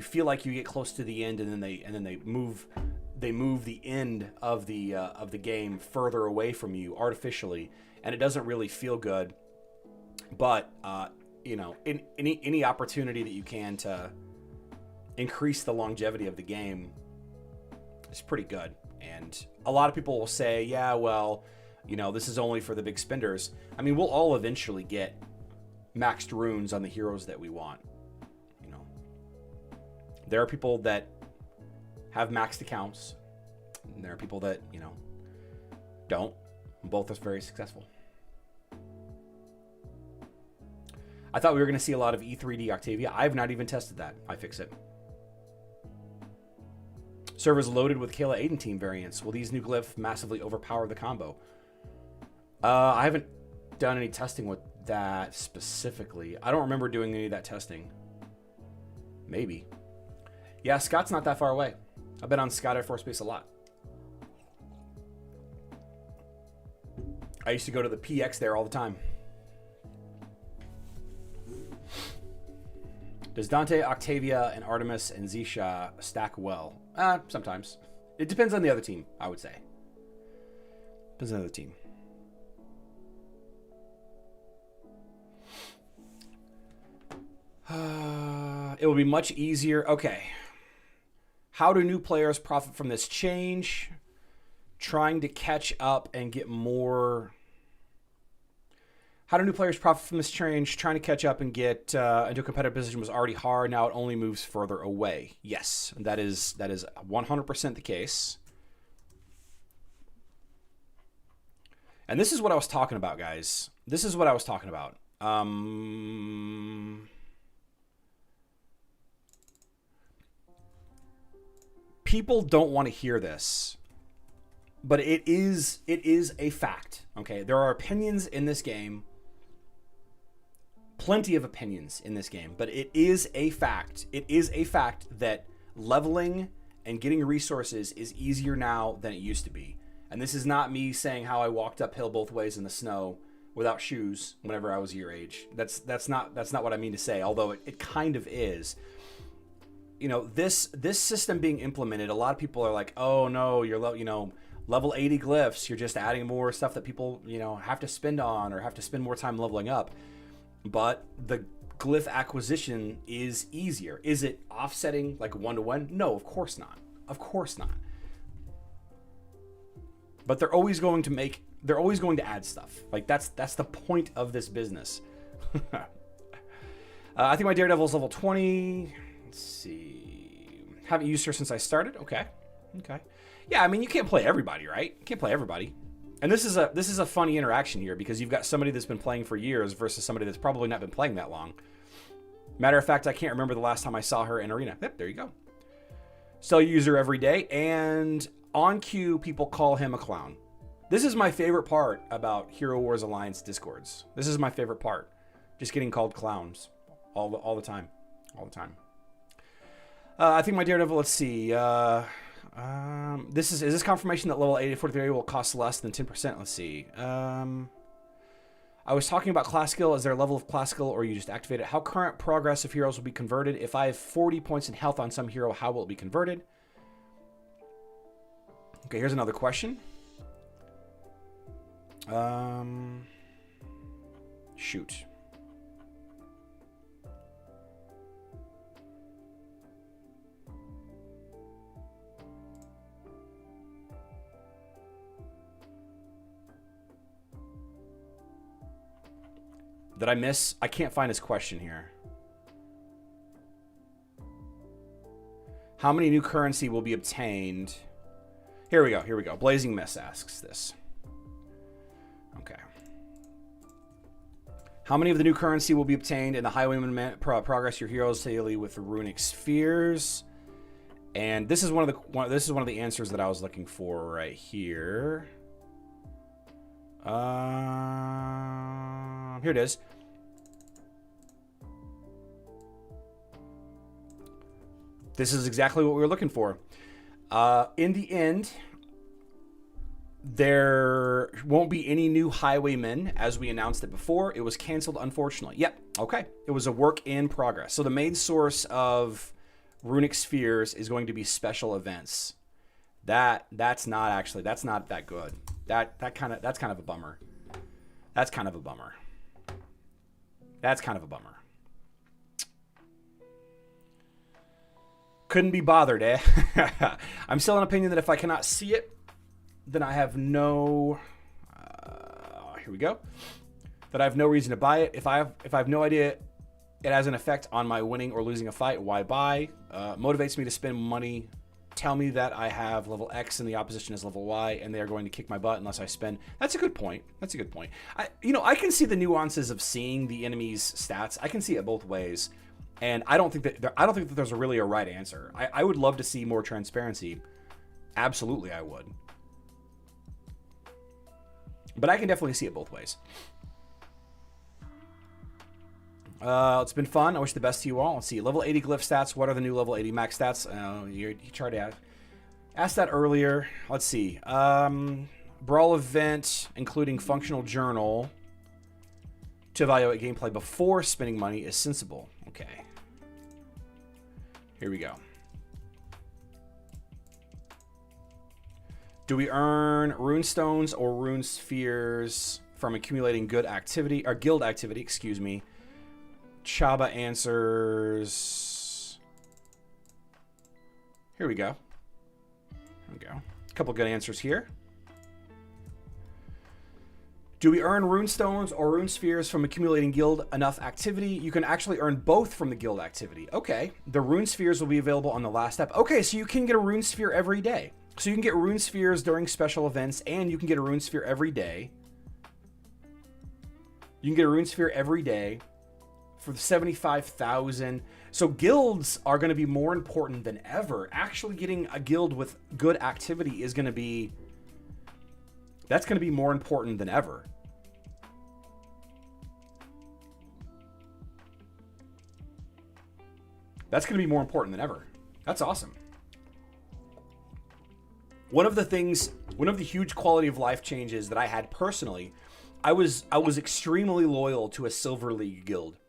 feel like you get close to the end, and then they move the end of the game further away from you artificially, and it doesn't really feel good. But in any opportunity that you can to increase the longevity of the game is pretty good. And a lot of people will say, yeah, well, this is only for the big spenders. I mean, we'll all eventually get maxed runes on the heroes that we want. There are people that have maxed accounts, and there are people that, don't. Both are very successful. I thought we were going to see a lot of E3D Octavia. I have not even tested that. I fix it. Servers loaded with Kayla Aiden team variants. Will these new glyph massively overpower the combo? I haven't done any testing with that specifically. I don't remember doing any of that testing. Maybe. Yeah, Scott's not that far away. I've been on Scott Air Force Base a lot. I used to go to the PX there all the time. Does Dante, Octavia, and Artemis and Zisha stack well? Sometimes. It depends on the other team, I would say. Depends on the other team. It will be much easier. Okay. How do new players profit from this change? Trying to catch up and get more. How do new players profit from this change? Trying to catch up and get into a competitive position was already hard. Now it only moves further away. Yes, that is 100% the case. And this is what I was talking about, guys. This is what I was talking about. People don't want to hear this, but it is a fact. Okay, there are opinions in this game. Plenty of opinions in this game, but it is a fact. It is a fact that leveling and getting resources is easier now than it used to be. And this is not me saying how I walked uphill both ways in the snow without shoes whenever I was your age. That's not what I mean to say, although it kind of is. You know, this system being implemented, a lot of people are like, "Oh no, you're level 80 glyphs. You're just adding more stuff that people, have to spend on or have to spend more time leveling up." But the glyph acquisition is easier. Is it offsetting like 1-to-1? No, of course not. Of course not. But they're always going to add stuff. Like that's the point of this business. I think my Daredevil is level 20. Let's see. Haven't used her since I started. Okay. Yeah, I mean you can't play everybody, right? You can't play everybody. And this is a funny interaction here because you've got somebody that's been playing for years versus somebody that's probably not been playing that long. Matter of fact, I can't remember the last time I saw her in Arena. Yep, there you go. Still use her every day, and on cue, people call him a clown. This is my favorite part about Hero Wars Alliance Discords. This is my favorite part. Just getting called clowns all the time. All the time. I think my Daredevil, let's see. Is this confirmation that level 8043 will cost less than 10%? Let's see. I was talking about class skill. Is there a level of class skill or you just activate it? How current progress of heroes will be converted? If I have 40 points in health on some hero, how will it be converted? Okay, here's another question. Shoot. Did I miss? I can't find his question here. How many new currency will be obtained? Here we go. Blazing Mist asks this. Okay. How many of the new currency will be obtained in the Highwayman progress your heroes daily with the runic spheres? And this is one of the answers that I was looking for right here. Here it is. This is exactly what we were looking for. In the end, there won't be any new Highwaymen as we announced it before. It was canceled, unfortunately. Yep. Okay. It was a work in progress. So the main source of runic spheres is going to be special events. That's not that good. That's kind of a bummer. That's kind of a bummer. Couldn't be bothered, eh? I'm still in opinion that if I cannot see it, then I have no. Here we go. That I have no reason to buy it. If I have no idea it has an effect on my winning or losing a fight, why buy? Motivates me to spend money. Tell me that I have level X and the opposition is level Y, and they are going to kick my butt unless I spend. That's a good point. I can see the nuances of seeing the enemy's stats. I can see it both ways, and I don't think that there's really a right answer. I would love to see more transparency. Absolutely, I would. But I can definitely see it both ways. It's been fun. I wish the best to you all. Let's see. Level 80 glyph stats. What are the new level 80 max stats? You tried to ask that earlier. Let's see. Brawl event, including functional journal, to evaluate gameplay before spending money is sensible. Okay. Here we go. Do we earn rune stones or rune spheres from accumulating good activity or guild activity? Excuse me. Chabba answers. Here we go. Here we go. A couple good answers here. Do we earn rune stones or rune spheres from accumulating guild enough activity? You can actually earn both from the guild activity. Okay. The rune spheres will be available on the last step. Okay, so you can get a rune sphere every day. So you can get rune spheres during special events, and you can get a rune sphere every day. You can get a rune sphere every day for 75,000. So guilds are going to be more important than ever. Actually getting a guild with good activity is going to be... That's going to be more important than ever. That's going to be more important than ever. That's awesome. One of the huge quality of life changes that I had personally, I was extremely loyal to a Silver League guild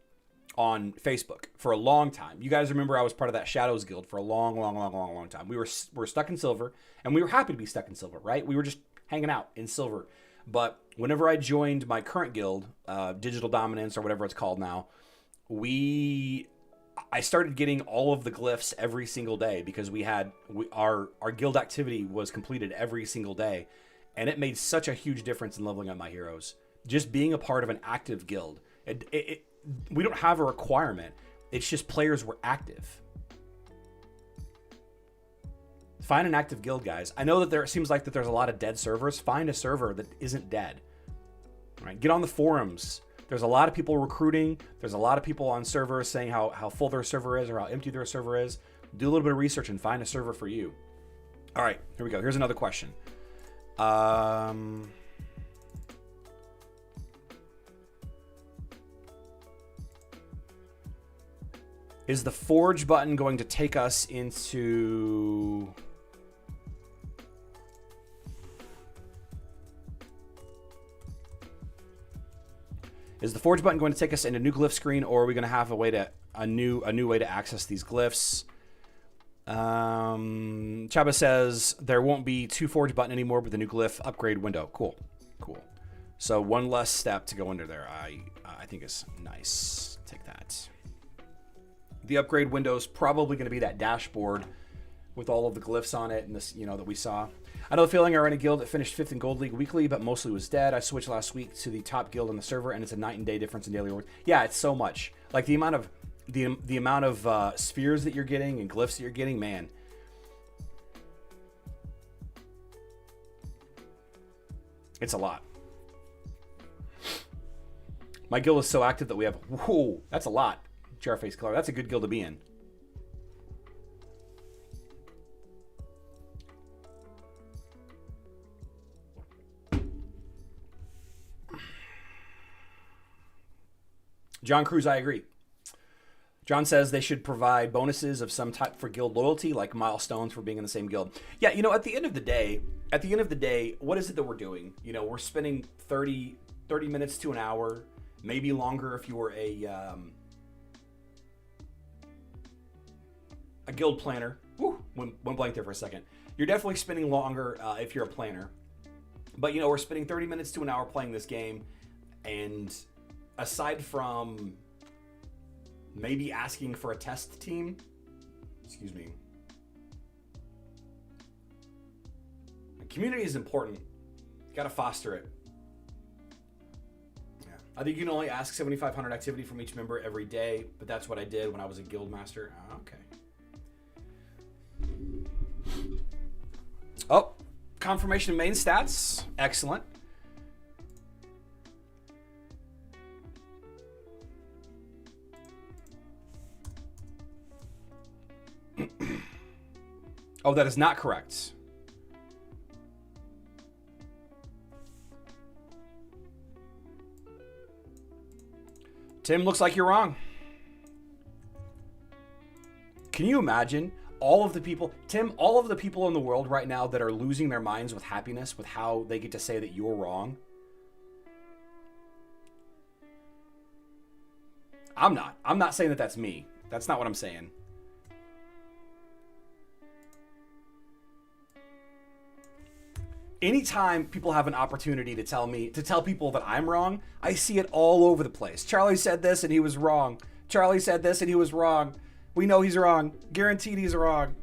on Facebook for a long time. You guys remember I was part of that Shadows guild for a long time. We were stuck in silver, and we were happy to be stuck in silver, right? We were just hanging out in silver. But whenever I joined my current guild, Digital Dominance or whatever it's called now, I started getting all of the glyphs every single day because our guild activity was completed every single day, and it made such a huge difference in leveling up my heroes. Just being a part of an active guild. We don't have a requirement. It's just players were active. Find an active guild, guys. I know that it seems like that there's a lot of dead servers. Find a server that isn't dead. All right, get on the forums. There's a lot of people recruiting. There's a lot of people on servers saying how full their server is or how empty their server is. Do a little bit of research and find a server for you. All right, here we go. Here's another question. Is the forge button going to take us into... Is the forge button going to take us into a new glyph screen, or are we going to have a new way to access these glyphs? Chabba says there won't be 2 forge button anymore, but the new glyph upgrade window. Cool. So one less step to go under there. I think is nice. Take that. The upgrade window is probably going to be that dashboard with all of the glyphs on it and this, that we saw. I know the feeling I ran a guild that finished 5th in Gold League weekly, but mostly was dead. I switched last week to the top guild on the server, and it's a night and day difference in daily rewards. Yeah, it's so much. Like the amount of spheres that you're getting and glyphs that you're getting, man. It's a lot. My guild is so active that we have... Whoa, that's a lot. Jarface Color. That's a good guild to be in. John Cruz, I agree. John says they should provide bonuses of some type for guild loyalty, like milestones for being in the same guild. Yeah, at the end of the day, what is it that we're doing? We're spending 30 minutes to an hour, maybe longer if you were a guild planner. Woo, went blank there for a second. You're definitely spending longer if you're a planner. But, we're spending 30 minutes to an hour playing this game, and aside from maybe asking for a test team, excuse me, the community is important. You gotta foster it. Yeah. I think you can only ask 7,500 activity from each member every day, but that's what I did when I was a guild master. Okay. Oh, confirmation of main stats. Excellent. Oh, that is not correct. Tim, looks like you're wrong. Can you imagine all of the people, Tim, all of the people in the world right now that are losing their minds with happiness with how they get to say that you're wrong? I'm not saying that that's me. That's not what I'm saying. anytime people have an opportunity to tell people that I'm wrong, I see it all over the place. Charlie said this and he was wrong. Charlie said this and he was wrong. We know he's wrong. Guaranteed he's wrong.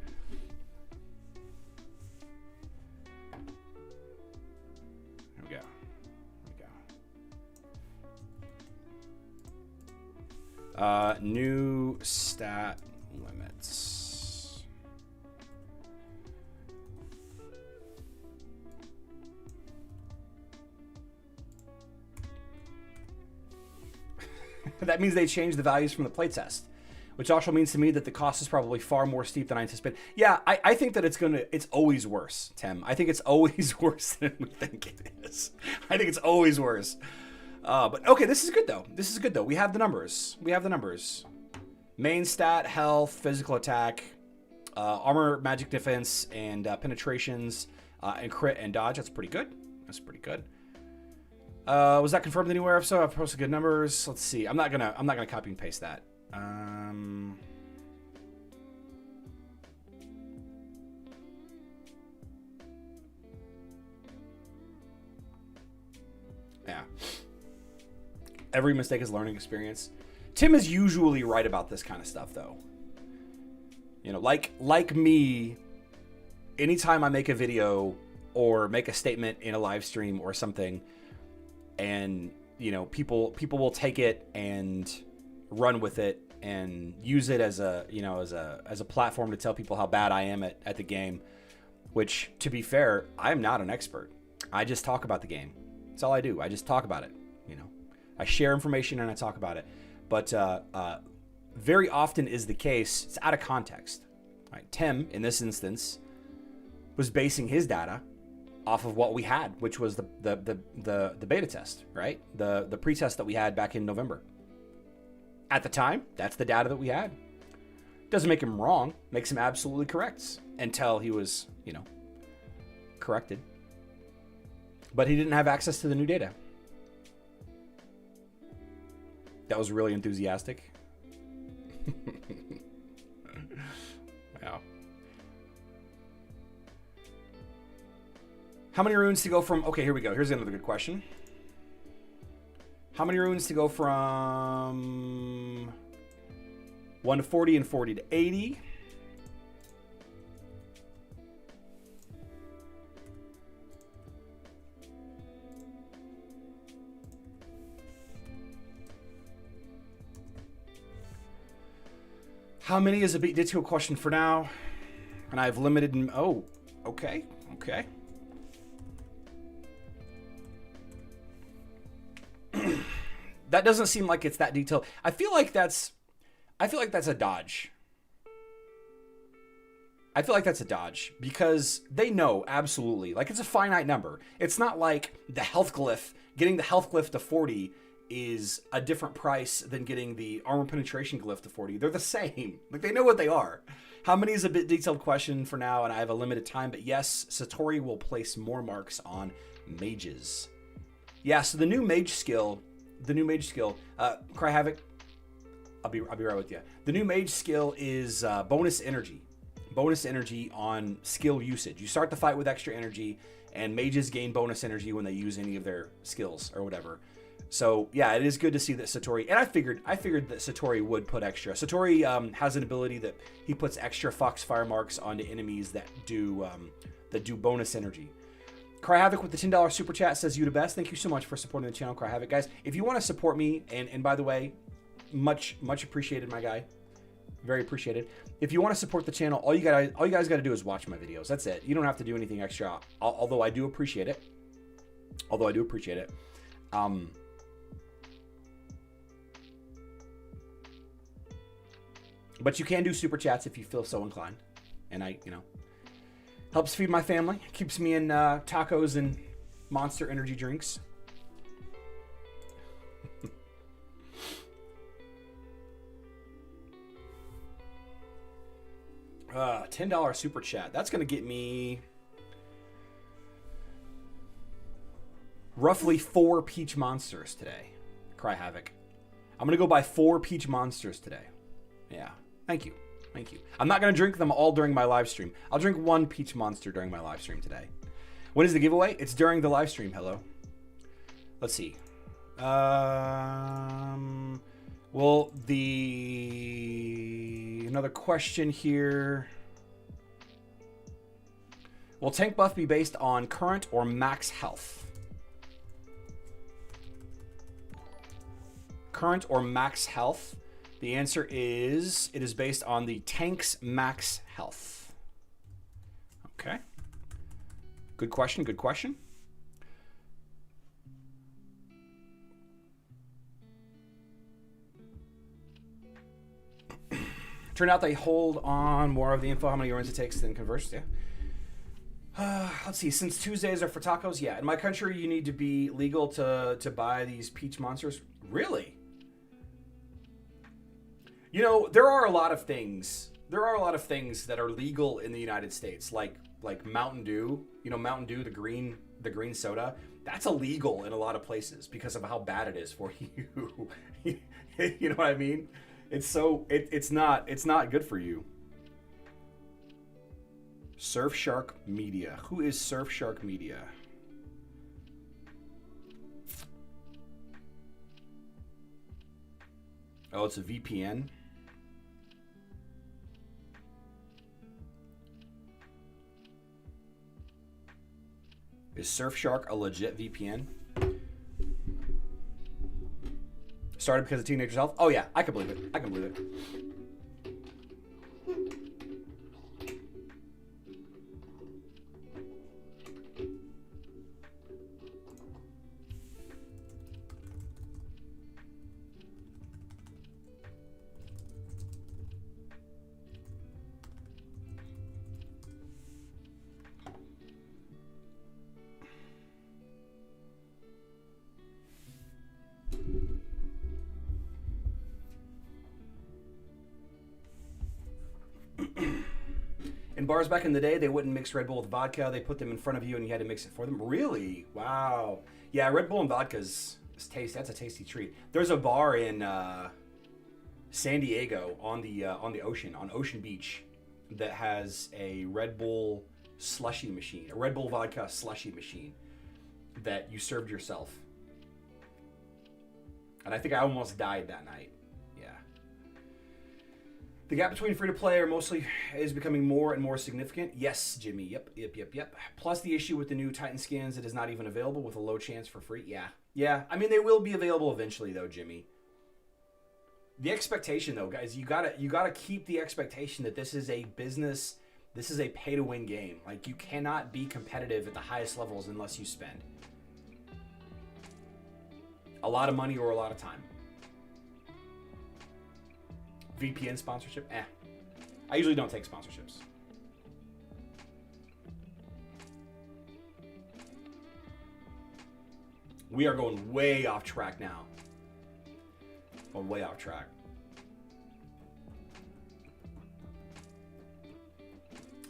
Here we go. New stat limits. That means they changed the values from the playtest, which also means to me that the cost is probably far more steep than I anticipated. Yeah, I think that it's always worse, Tim. I think it's always worse than we think it is. I think it's always worse. But okay, this is good though. We have the numbers. Main stat, health, physical attack, armor, magic defense, and penetrations, and crit and dodge. That's pretty good. Was that confirmed anywhere? If so, I've posted good numbers. Let's see. I'm not gonna copy and paste that. Yeah. Every mistake is a learning experience. Tim is usually right about this kind of stuff, though. You know, like me, anytime I make a video or make a statement in a live stream or something, and you know, people will take it and run with it and use it as a platform to tell people how bad I am at the game. Which, to be fair, I am not an expert. I just talk about the game. That's all I do. I just talk about it. You know, I share information and I talk about it. But very often is the case, it's out of context. Right? Tim, in this instance, was basing his data off of what we had, which was the beta test, right? The pre-test that we had back in November. At the time, that's the data that we had. Doesn't make him wrong, makes him absolutely correct until he was, you know, corrected. But he didn't have access to the new data. That was really enthusiastic. Wow. How many runes to go from... Okay, here we go. Here's another good question. How many runes to go from 1 to 40 and 40 to 80? How many is a big detailed question for now? And I've limited... Oh, okay. That doesn't seem like it's that detailed. I feel like that's a dodge. Because they know, absolutely. Like, it's a finite number. It's not like the health glyph, getting the health glyph to 40 is a different price than getting the armor penetration glyph to 40. They're the same. Like, they know what they are. How many is a bit detailed question for now, and I have a limited time. But yes, Satori will place more marks on mages. Yeah, so the new mage skill... Cry Havoc, I'll be right with you. The new mage skill is bonus energy on skill usage. You start the fight with extra energy, and mages gain bonus energy when they use any of their skills or whatever. So yeah, it is good to see that Satori, and I figured that Satori would put extra. Satori has an ability that he puts extra Foxfire marks onto enemies that do bonus energy. Cry Havoc with the $10 super chat says, you the best. Thank you so much for supporting the channel, Cry Havoc. Guys, if you want to support me, and by the way, much appreciated, my guy. Very appreciated. If you want to support the channel, all you guys got to do is watch my videos. That's it. You don't have to do anything extra, although I do appreciate it. But you can do super chats if you feel so inclined. And helps feed my family. Keeps me in tacos and Monster energy drinks. $10 super chat. That's going to get me roughly 4 peach monsters today. Cry Havoc. I'm going to go buy 4 peach monsters today. Yeah. Thank you. I'm not going to drink them all during my live stream. I'll drink 1 peach monster during my live stream today. When is the giveaway? It's during the live stream. Hello. Let's see. Well, another question here. Will tank buff be based on current or max health? Current or max health? The answer is it is based on the tank's max health. Okay. Good question, good question. Turned out they hold on more of the info, how many runs it takes than converse. Yeah. Let's see. Since Tuesdays are for tacos, yeah. In my country, you need to be legal to buy these peach monsters. Really? You know, there are a lot of things. There are a lot of things that are legal in the United States, like Mountain Dew. You know, Mountain Dew, the green soda. That's illegal in a lot of places because of how bad it is for you. You know what I mean? It's not good for you. Surfshark Media. Who is Surfshark Media? Oh, it's a VPN. Is Surfshark a legit VPN? Started because of teenager's health? Oh yeah, I can believe it. I can believe it. In bars back in the day, they wouldn't mix Red Bull with vodka. They put them in front of you and you had to mix it for them. Really? Wow. Yeah, Red Bull and vodka's taste. That's a tasty treat. There's a bar in San Diego on the ocean, on Ocean Beach, that has a Red Bull slushy machine, a Red Bull vodka slushy machine that you served yourself. And I think I almost died that night. The gap between free-to-play is becoming more and more significant. Yes, Jimmy. Yep. Plus the issue with the new Titan skins, it is not even available with a low chance for free. Yeah. I mean, they will be available eventually, though, Jimmy. The expectation, though, guys, you gotta keep the expectation that this is a business. This is a pay-to-win game. Like, you cannot be competitive at the highest levels unless you spend a lot of money or a lot of time. VPN sponsorship? I usually don't take sponsorships. We are going way off track now. Going way off track.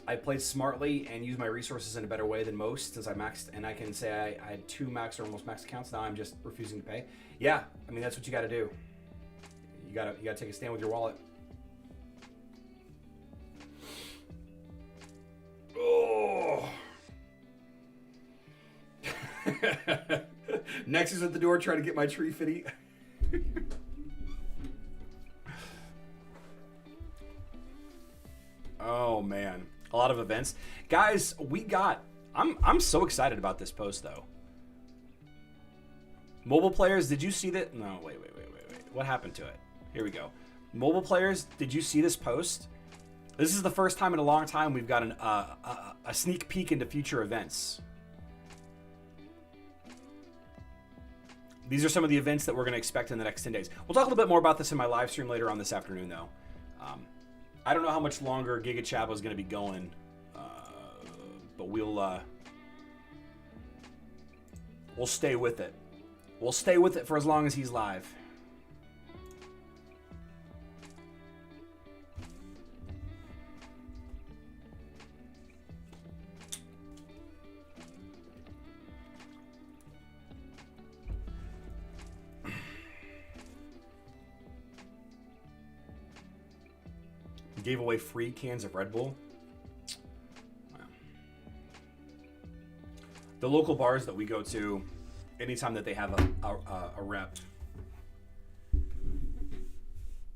I played smartly and used my resources in a better way than most since I maxed, and I can say I had 2 max or almost max accounts. Now I'm just refusing to pay. Yeah, I mean, that's what you got to do. You gotta take a stand with your wallet. Oh. Next is at the door trying to get my tree fitty. Oh man, a lot of events, guys. I'm so excited about this post though. Mobile players, did you see that? No, wait. What happened to it? Here we go. Mobile players, did you see this post? This is the first time in a long time we've got a sneak peek into future events. These are some of the events that we're going to expect in the next 10 days. We'll talk a little bit more about this in my live stream later on this afternoon, though. I don't know how much longer Giga Chabba is going to be going, but we'll stay with it. We'll stay with it for as long as he's live. Gave away free cans of Red Bull. Wow. The local bars that we go to, anytime that they have a rep,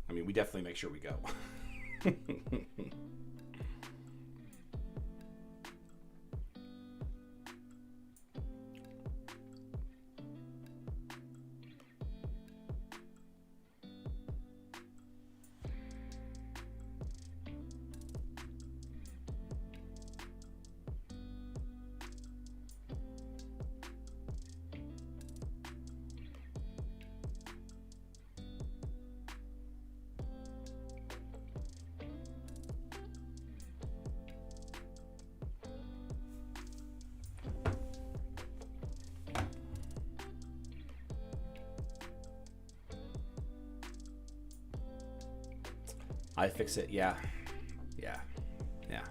I mean, we definitely make sure we go. I fix it, yeah. Yeah. Yeah.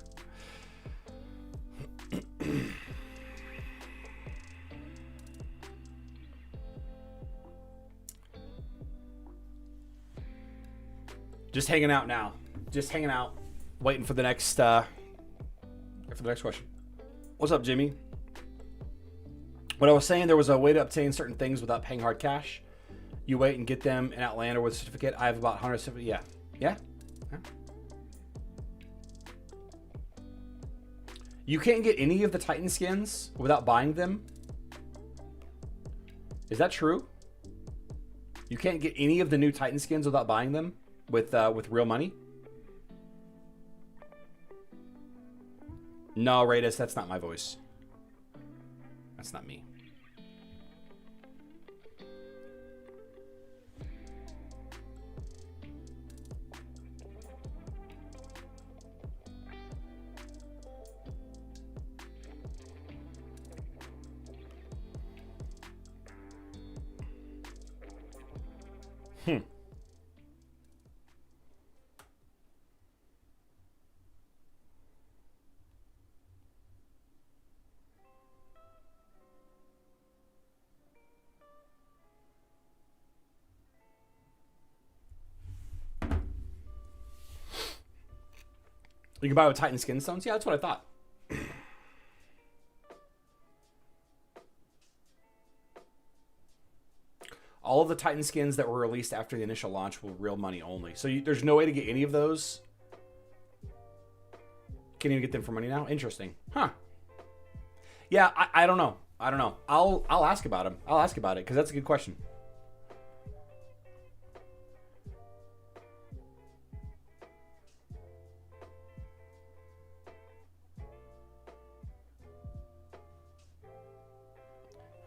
Just hanging out now. Just hanging out. Waiting for the next question. What's up, Jimmy? What I was saying, there was a way to obtain certain things without paying hard cash. You wait and get them in Outlander with a certificate. I have about 170. Yeah. Yeah. Yeah. You can't get any of the Titan skins without buying them. Is that true? You can't get any of the new Titan skins without buying them with real money? No, Radis, that's not my voice. That's not me. You can buy with Titan skin stones? Yeah, that's what I thought. All of the Titan skins that were released after the initial launch were real money only. So there's no way to get any of those. Can't even get them for money now? Interesting. Huh. Yeah, I don't know. I don't know. I'll ask about them. I'll ask about it because that's a good question.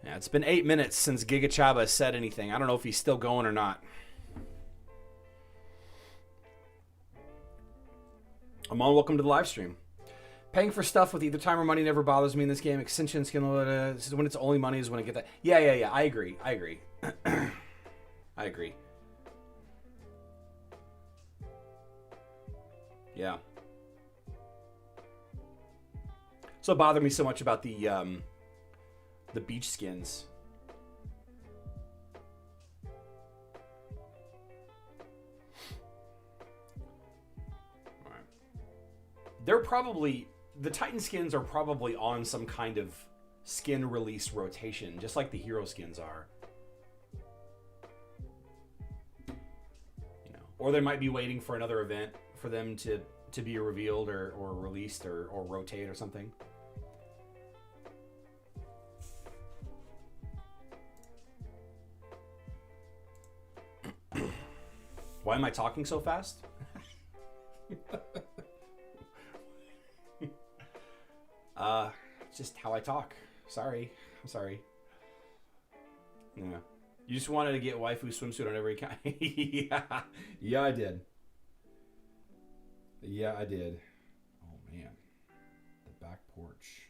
Yeah, it's been 8 minutes since Giga Chabba said anything. I don't know if he's still going or not. Amon, welcome to the live stream. Paying for stuff with either time or money never bothers me in this game. Extension skin, when it's only money is when I get that. Yeah. I agree. I agree. Yeah. So it bothered me so much about the beach skins. All right. They're probably, the Titan skins are probably on some kind of skin release rotation, just like the hero skins are. You know, or they might be waiting for another event for them to be revealed or released or rotate or something. Why am I talking so fast? Just how I talk. Sorry. I'm sorry. Yeah. You just wanted to get waifu swimsuit on every account. Yeah, I did. Yeah, I did. Oh, man. The back porch.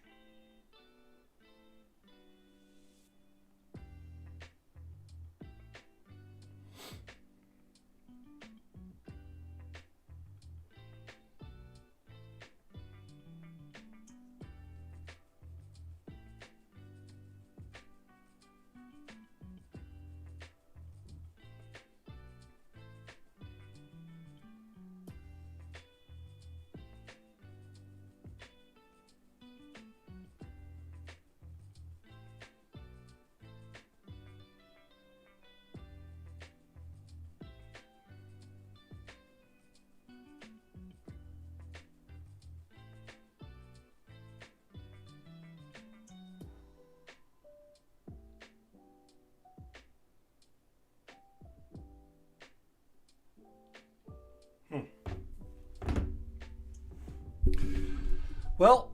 Well,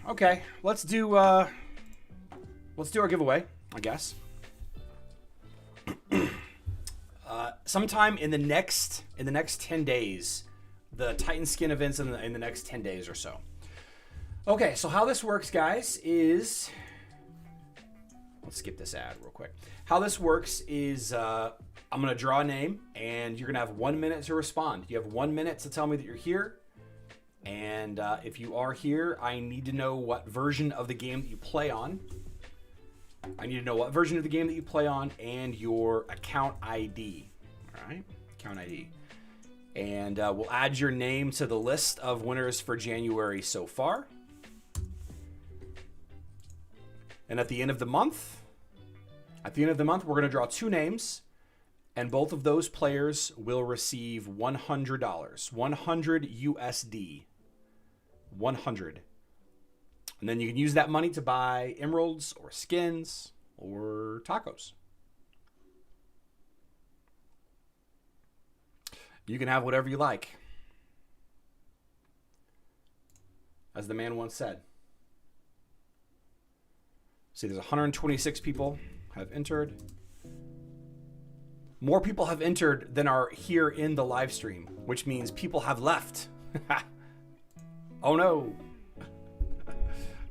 okay. Let's do our giveaway, I guess. Sometime in the next 10 days, the Titan Skin events in the next 10 days or so. Okay, so how this works, guys, is let's skip this ad real quick. How this works is I'm gonna draw a name, and you're gonna have 1 minute to respond. You have 1 minute to tell me that you're here, and if you are here, I need to know what version of the game that you play on. I need to know what version of the game that you play on and your account ID. All right, account ID. And we'll add your name to the list of winners for January so far. And at the end of the month, we're going to draw 2 names, and both of those players will receive $100, 100 USD, 100. And then you can use that money to buy emeralds or skins or tacos. You can have whatever you like. As the man once said. See, there's 126 people have entered. More people have entered than are here in the live stream, which means people have left. Oh no.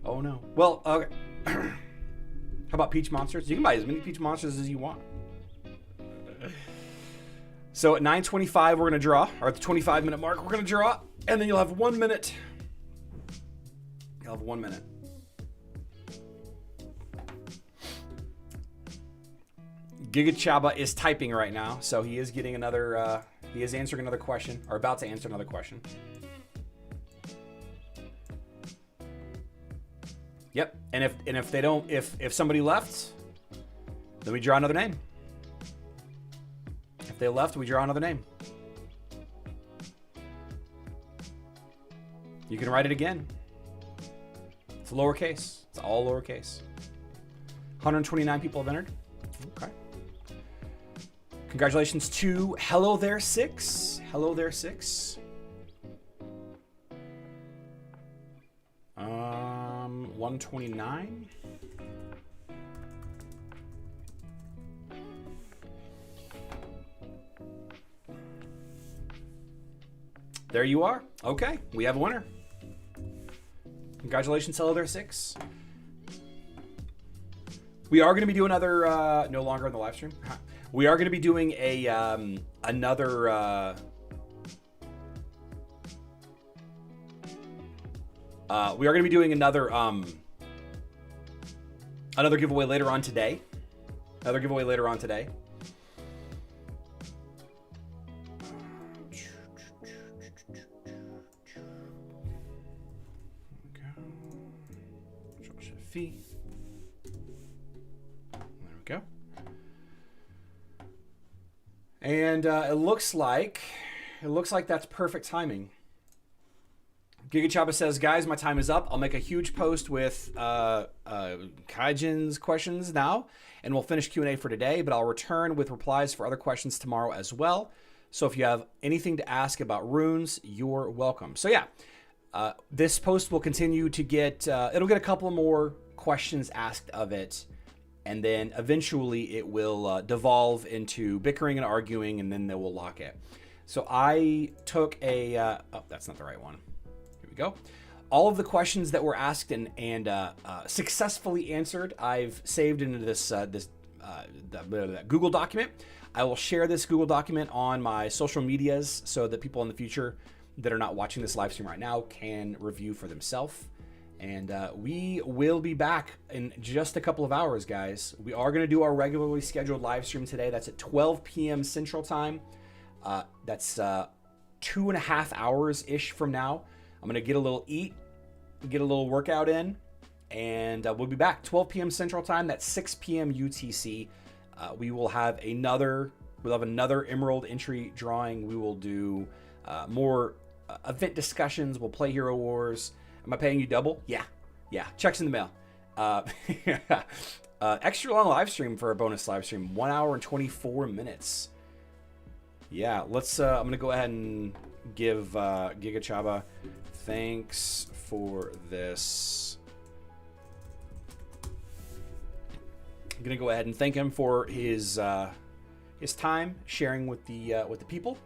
Oh no. Well, okay. How about peach monsters? You can buy as many peach monsters as you want. So at 9:25 we're gonna draw, or at the 25-minute mark we're gonna draw, and then you'll have 1 minute. You'll have 1 minute. Giga Chabba is typing right now, so he is getting another. He is answering another question, or about to answer another question. Yep, and if they don't, if somebody left, then we draw another name. If they left, we draw another name. You can write it again. It's lowercase. It's all lowercase. 129 people have entered. Okay. Congratulations to Hello There 6. Hello There 6. 129. There you are. Okay, we have a winner. Congratulations, Hello There 6. We are going to be doing another, no longer in the live stream. We are going to be doing a another another giveaway later on today. Another giveaway later on today. Fee. There we go. And it looks like that's perfect timing. Giga Chabba says, guys, my time is up. I'll make a huge post with Kaijin's questions now, and we'll finish Q&A for today, but I'll return with replies for other questions tomorrow as well. So if you have anything to ask about runes, you're welcome. So yeah, this post will continue to get, it'll get a couple more questions asked of it, and then eventually it will devolve into bickering and arguing, and then they will lock it. So I took a, oh, that's not the right one. Here we go. All of the questions that were asked and successfully answered, I've saved into this Google document. I will share this Google document on my social medias so that people in the future that are not watching this live stream right now can review for themselves. And we will be back in just a couple of hours, guys. We are going to do our regularly scheduled live stream today. That's at 12 p.m. Central Time. That's 2.5 hours-ish from now. I'm going to get a little eat, get a little workout in, and we'll be back 12 p.m. Central Time. That's 6 p.m. UTC. We will have another Emerald entry drawing. We will do more event discussions. We'll play Hero Wars. Am I paying you double? Yeah. Checks in the mail. Extra long live stream for a bonus live stream. 1 hour and 24 minutes. Yeah, let's. I'm gonna go ahead and give Giga Chabba thanks for this. I'm gonna go ahead and thank him for his time sharing with the people.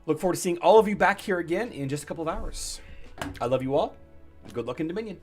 Look forward to seeing all of you back here again in just a couple of hours. I love you all. Good luck in Dominion.